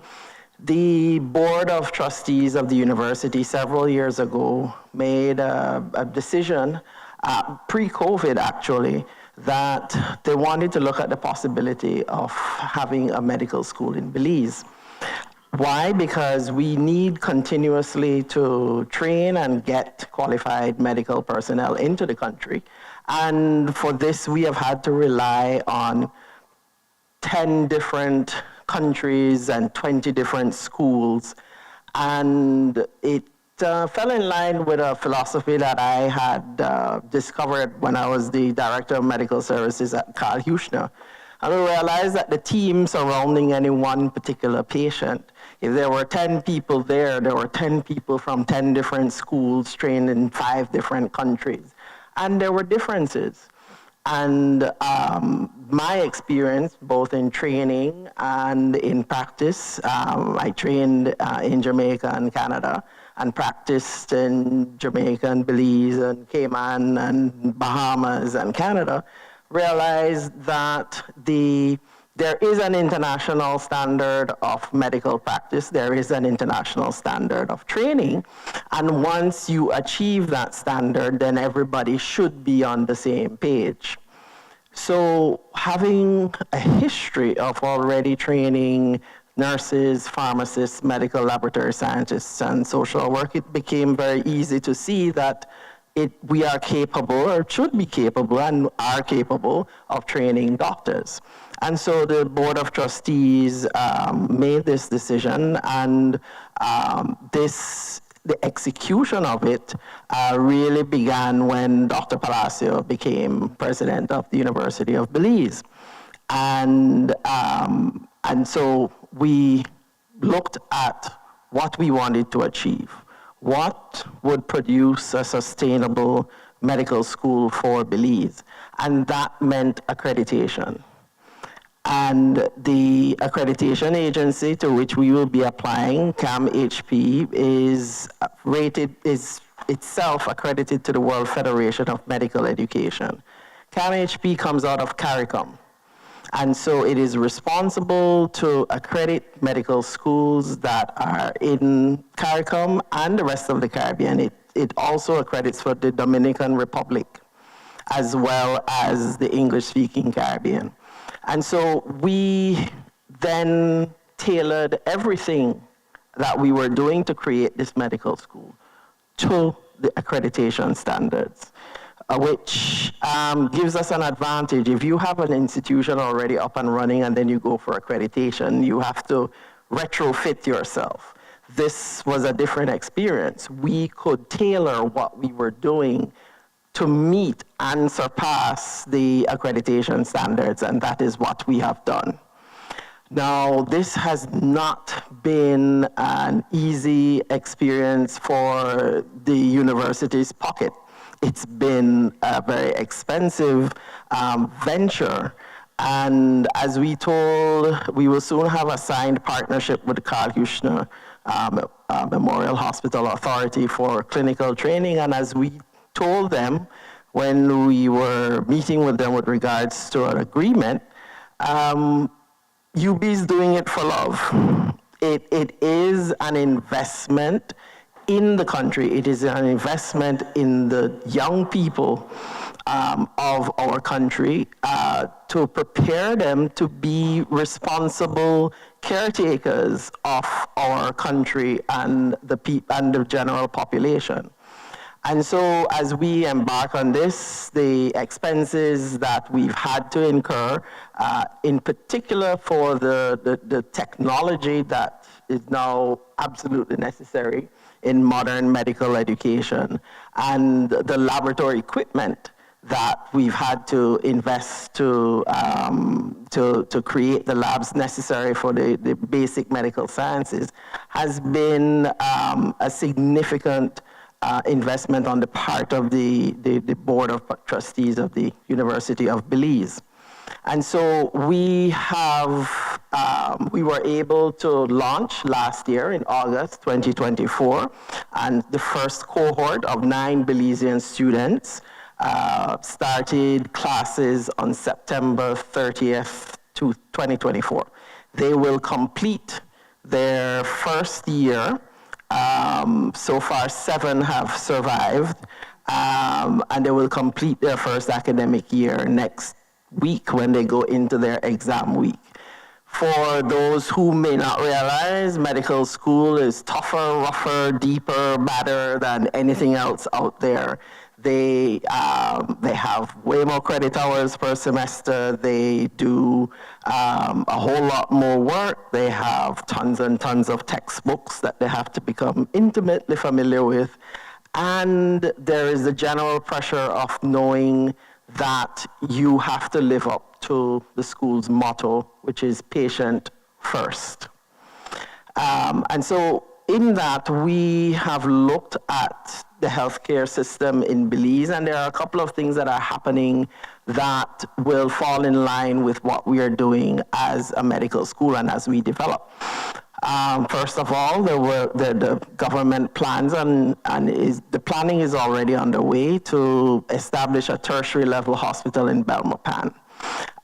the Board of Trustees of the university several years ago made a decision, pre-COVID actually, that they wanted to look at the possibility of having a medical school in Belize. Why? Because we need continuously to train and get qualified medical personnel into the country. And for this, we have had to rely on 10 different countries and 20 different schools. And it fell in line with a philosophy that I had discovered when I was the Director of Medical Services at Karl Huchner. And we realized that the team surrounding any one particular patient, if there were 10 people there were 10 people from 10 different schools trained in 5 different countries. And there were differences. And my experience, both in training and in practice, I trained in Jamaica and Canada, and practiced in Jamaica and Belize and Cayman and Bahamas and Canada, realized that there is an international standard of medical practice, there is an international standard of training, and once you achieve that standard, then everybody should be on the same page. So having a history of already training nurses, pharmacists, medical laboratory scientists, and social work, it became very easy to see that we are capable, or should be capable, and are capable of training doctors. And so the Board of Trustees made this decision, and the execution of it really began when Dr. Palacio became president of the University of Belize. And so we looked at what we wanted to achieve. What would produce a sustainable medical school for Belize? And that meant accreditation. And the accreditation agency to which we will be applying, CAMHP, is itself accredited to the World Federation of Medical Education. CAMHP comes out of CARICOM. And so it is responsible to accredit medical schools that are in CARICOM and the rest of the Caribbean. It also accredits for the Dominican Republic, as well as the English-speaking Caribbean. And so we then tailored everything that we were doing to create this medical school to the accreditation standards, which gives us an advantage. If you have an institution already up and running and then you go for accreditation, you have to retrofit yourself. This was a different experience. We could tailor what we were doing to meet and surpass the accreditation standards, and that is what we have done. Now, this has not been an easy experience for the university's pocket. It's been a very expensive venture. And as we told, we will soon have a signed partnership with the Karl Huchner Memorial Hospital Authority for clinical training. And as we told them when we were meeting with them with regards to an agreement, UB is doing it for love. It is an investment in the country. It is an investment in the young people of our country to prepare them to be responsible caretakers of our country and the general population. And so as we embark on this, the expenses that we've had to incur, in particular for the technology that is now absolutely necessary in modern medical education, and the laboratory equipment that we've had to invest to create the labs necessary for the basic medical sciences, has been a significant investment on the part of the Board of Trustees of the University of Belize. And so we were able to launch last year in August 2024, and the first cohort of 9 Belizean students started classes on September 30th, 2024. They will complete their first year. So far, 7 have survived, and they will complete their first academic year next week when they go into their exam week. For those who may not realize, medical school is tougher, rougher, deeper, badder than anything else out there. They have way more credit hours per semester. They do a whole lot more work. They have tons and tons of textbooks that they have to become intimately familiar with. And there is the general pressure of knowing that you have to live up to the school's motto, which is patient first. And so in that, we have looked at the healthcare system in Belize, and there are a couple of things that are happening that will fall in line with what we are doing as a medical school and as we develop. First of all, there were the government plans, and the planning is already underway to establish a tertiary level hospital in Belmopan.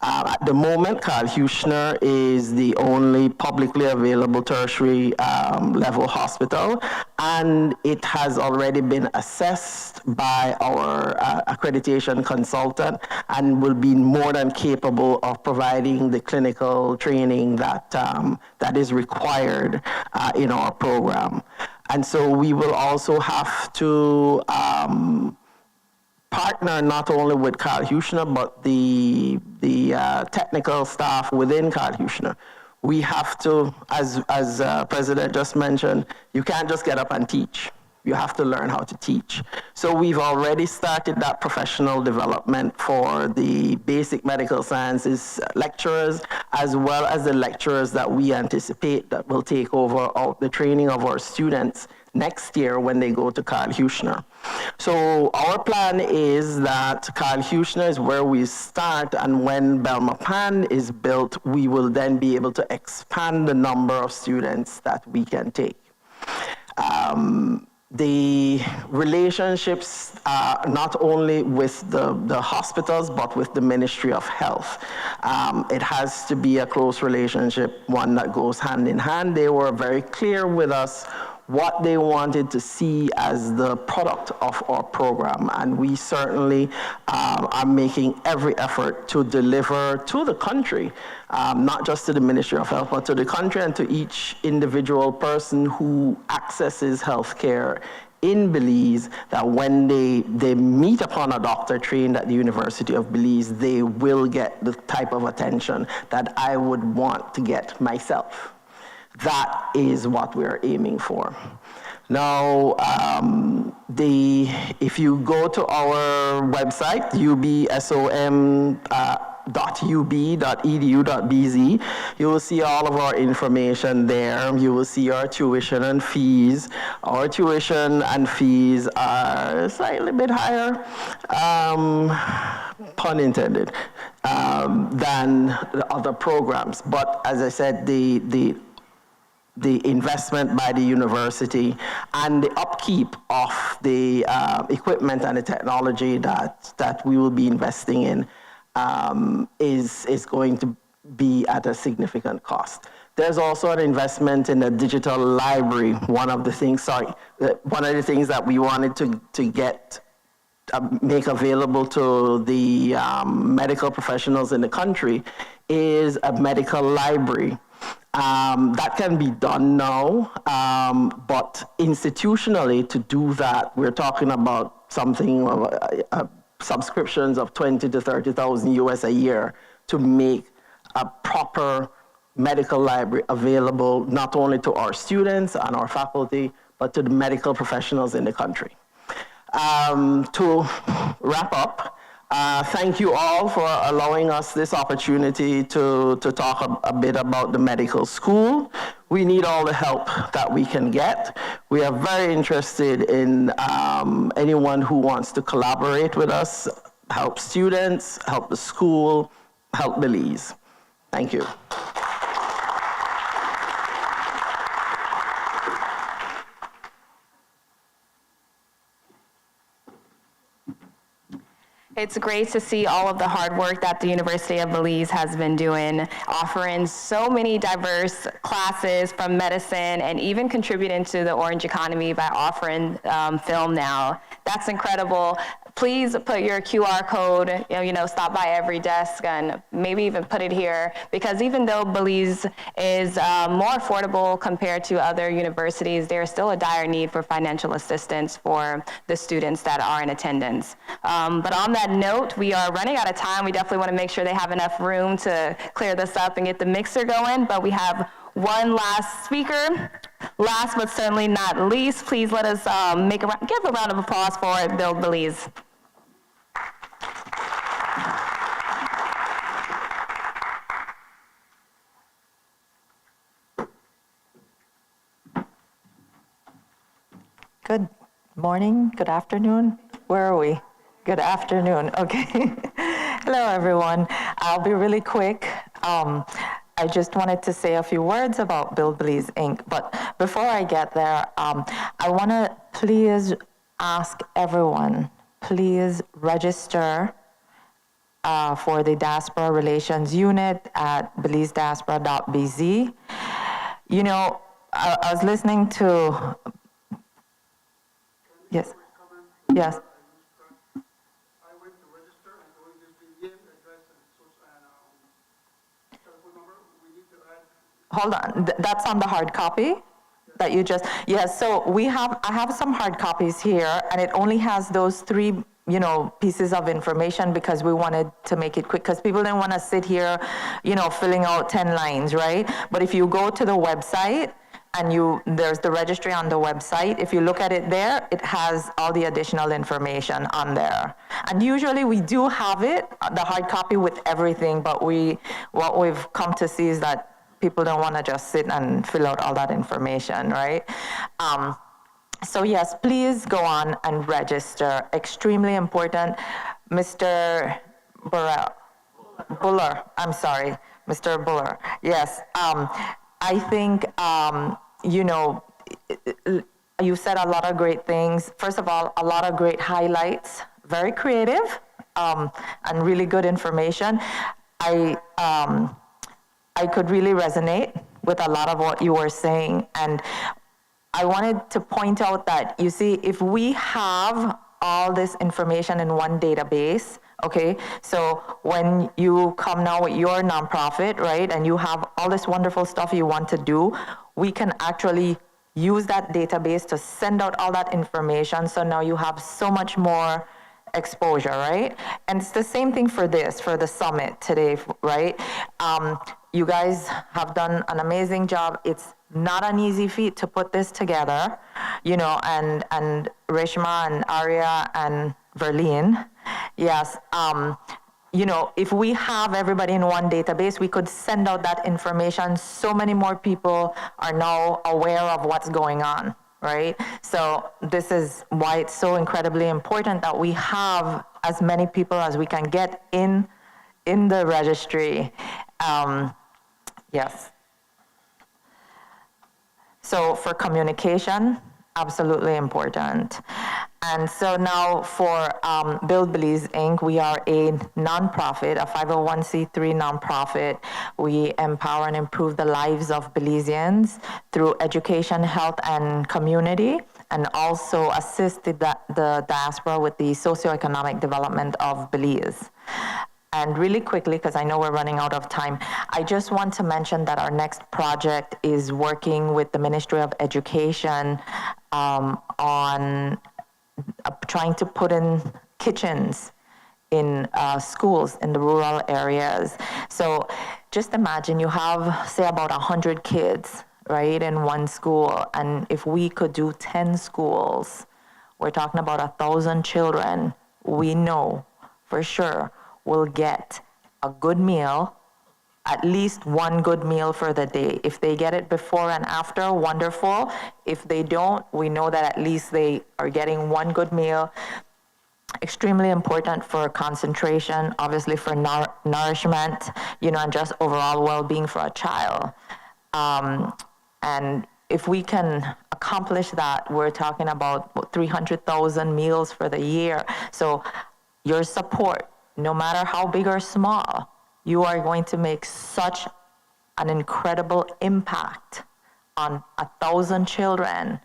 At the moment, Carl Huchner is the only publicly available tertiary level hospital, and it has already been assessed by our accreditation consultant and will be more than capable of providing the clinical training that is required in our program. And so we will also have to partner not only with Carl Huchner, but the technical staff within Carl Huchner. We have to, as President just mentioned, you can't just get up and teach. You have to learn how to teach. So we've already started that professional development for the basic medical sciences lecturers, as well as the lecturers that we anticipate that will take over the training of our students next year when they go to Carl Huchner. So our plan is that Carl Huchner is where we start, and when Belmopan is built, we will then be able to expand the number of students that we can take. The relationships not only with the hospitals, but with the Ministry of Health. It has to be a close relationship, one that goes hand in hand. They were very clear with us what they wanted to see as the product of our program. And we certainly are making every effort to deliver to the country, not just to the Ministry of Health, but to the country and to each individual person who accesses healthcare in Belize, that when they meet upon a doctor trained at the University of Belize, they will get the type of attention that I would want to get myself. That is what we're aiming for. Now, if you go to our website, ubsom.ub.edu.bz, you will see all of our information there. You will see our tuition and fees. Our tuition and fees are slightly bit higher, pun intended, than the other programs. But as I said, the investment by the university and the upkeep of the equipment and the technology that we will be investing in is going to be at a significant cost. There's also an investment in a digital library. One of the things that we wanted to get make available to the medical professionals in the country is a medical library. That can be done now, but institutionally to do that, we're talking about something, subscriptions of 20 to 30,000 US a year to make a proper medical library available not only to our students and our faculty, but to the medical professionals in the country. To wrap up, thank you all for allowing us this opportunity to talk a bit about the medical school. We need all the help that we can get. We are very interested in anyone who wants to collaborate with us, help students, help the school, help Belize. Thank you. It's great to see all of the hard work that the University of Belize has been doing, offering so many diverse classes from medicine and even contributing to the Orange economy by offering film now. That's incredible. Please put your QR code, stop by every desk and maybe even put it here, because even though Belize is more affordable compared to other universities, there's still a dire need for financial assistance for the students that are in attendance. But on that note, we are running out of time. We definitely want to make sure they have enough room to clear this up and get the mixer going, but we have one last speaker. Last but certainly not least, please let us give a round of applause for Build Belize. Good morning, good afternoon. Where are we? Good afternoon, okay. Hello, everyone. I'll be really quick. I just wanted to say a few words about Build Belize, Inc. But before I get there, I want to please ask everyone, please register for the Diaspora Relations Unit at belizediaspora.bz. I was listening to, yes. Hold on, that's on the hard copy that you just, yes, so I have some hard copies here, and it only has those three, pieces of information because we wanted to make it quick, because people didn't want to sit here, filling out 10 lines, right? But if you go to the website, and there's the registry on the website. If you look at it there, it has all the additional information on there. And usually we do have it, the hard copy with everything, but what we've come to see is that people don't want to just sit and fill out all that information, right? So yes, please go on and register. Extremely important. Mr. Buller, I'm sorry, Mr. Buller. Yes, I think, you said a lot of great things. First of all, a lot of great highlights, very creative, and really good information. I could really resonate with a lot of what you were saying. And I wanted to point out that, you see, if we have all this information in one database, okay, so when you come now with your nonprofit, right, and you have all this wonderful stuff you want to do, we can actually use that database to send out all that information. So now you have so much more exposure, right? And it's the same thing for the summit today, right? You guys have done an amazing job. It's not an easy feat to put this together, and Reshma and Arya and Verlene, yes, if we have everybody in one database, we could send out that information. So many more people are now aware of what's going on, right? So this is why it's so incredibly important that we have as many people as we can get in the registry. Yes. So for communication, absolutely important. And so now for Build Belize, Inc., we are a nonprofit, a 501c3 nonprofit. We empower and improve the lives of Belizeans through education, health, and community. and also assist the diaspora with the socioeconomic development of Belize. And really quickly, because I know we're running out of time, I just want to mention that our next project is working with the Ministry of Education on trying to put in kitchens in schools in the rural areas. So just imagine you have, say, about 100 kids, right, in one school. And if we could do 10 schools, we're talking about 1,000 children, we know for sure will get a good meal, at least one good meal for the day. If they get it before and after, wonderful. If they don't, we know that at least they are getting one good meal. Extremely important for concentration, obviously for nourishment, and just overall well-being for a child. And if we can accomplish that, we're talking about 300,000 meals for the year. So your support, no matter how big or small, you are going to make such an incredible impact on 1,000 children.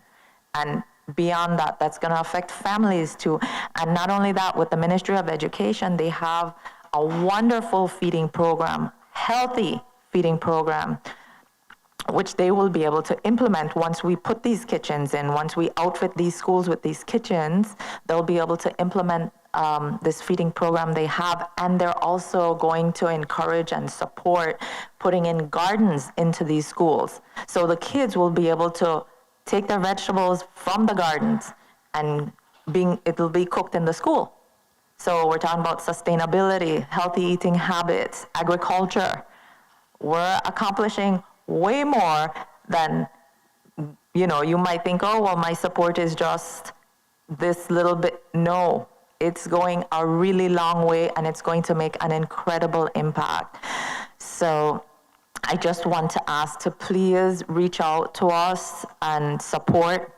And beyond that, that's going to affect families too. And not only that, with the Ministry of Education, they have a wonderful feeding program, healthy feeding program, which they will be able to implement once we put these kitchens in. Once we outfit these schools with these kitchens, they'll be able to implement this feeding program they have, and they're also going to encourage and support putting in gardens into these schools. So the kids will be able to take their vegetables from the gardens and it'll be cooked in the school. So we're talking about sustainability, healthy eating habits, agriculture. We're accomplishing way more than, you might think, oh, well, my support is just this little bit. No, it's going a really long way, and it's going to make an incredible impact. So I just want to ask to please reach out to us and support.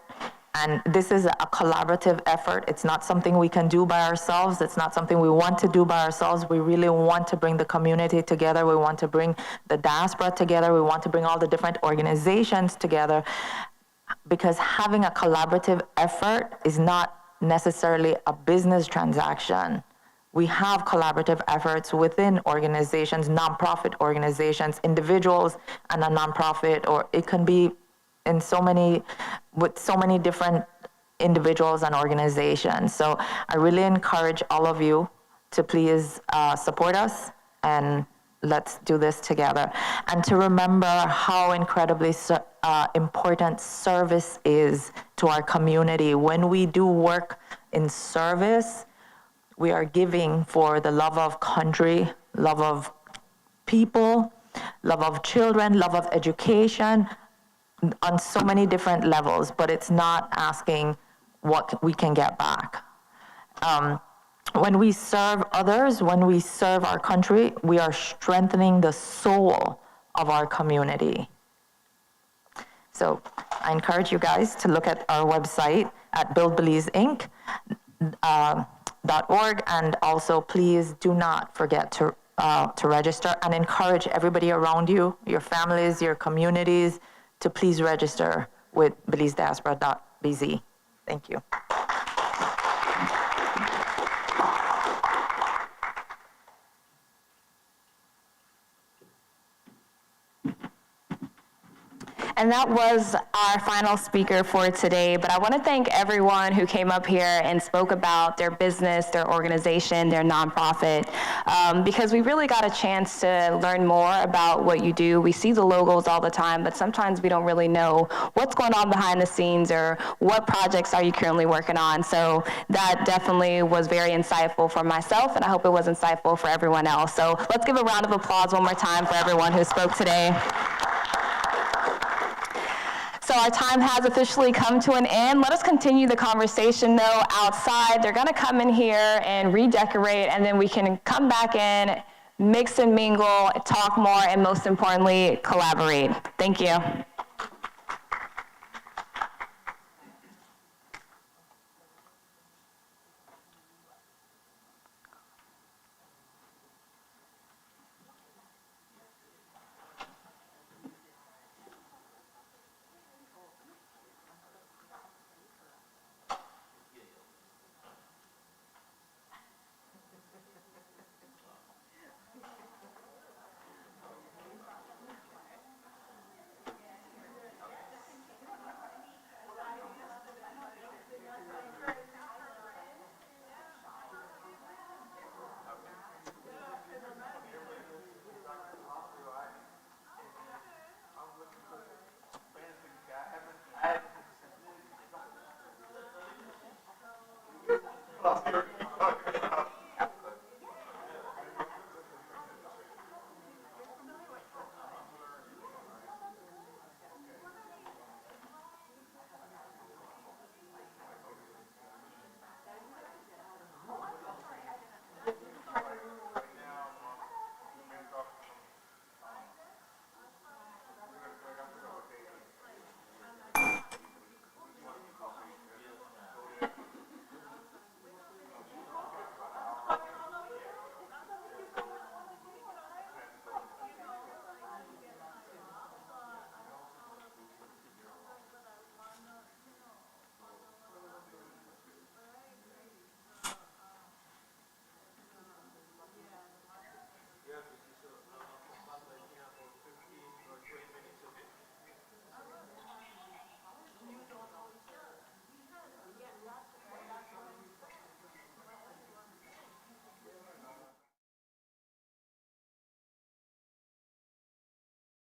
And this is a collaborative effort. It's not something we can do by ourselves. It's not something we want to do by ourselves. We really want to bring the community together. We want to bring the diaspora together. We want to bring all the different organizations together, because having a collaborative effort is not necessarily a business transaction. We have collaborative efforts within organizations, nonprofit organizations, individuals and a nonprofit, or it can be with so many different individuals and organizations. So I really encourage all of you to please support us, and let's do this together. And to remember how incredibly important service is to our community. When we do work in service, we are giving for the love of country, love of people, love of children, love of education, on so many different levels, but it's not asking what we can get back. When we serve others, when we serve our country, we are strengthening the soul of our community. So I encourage you guys to look at our website at buildbelizeinc.org, and also please do not forget to register, and encourage everybody around you, your families, your communities, to please register with BelizeDiaspora.bz. Thank you. And that was our final speaker for today. But I want to thank everyone who came up here and spoke about their business, their organization, their nonprofit, because we really got a chance to learn more about what you do. We see the logos all the time, but sometimes we don't really know what's going on behind the scenes or what projects are you currently working on. So that definitely was very insightful for myself, and I hope it was insightful for everyone else. So let's give a round of applause one more time for everyone who spoke today. So our time has officially come to an end. Let us continue the conversation, though, outside. They're going to come in here and redecorate, and then we can come back in, mix and mingle, talk more, and most importantly, collaborate. Thank you.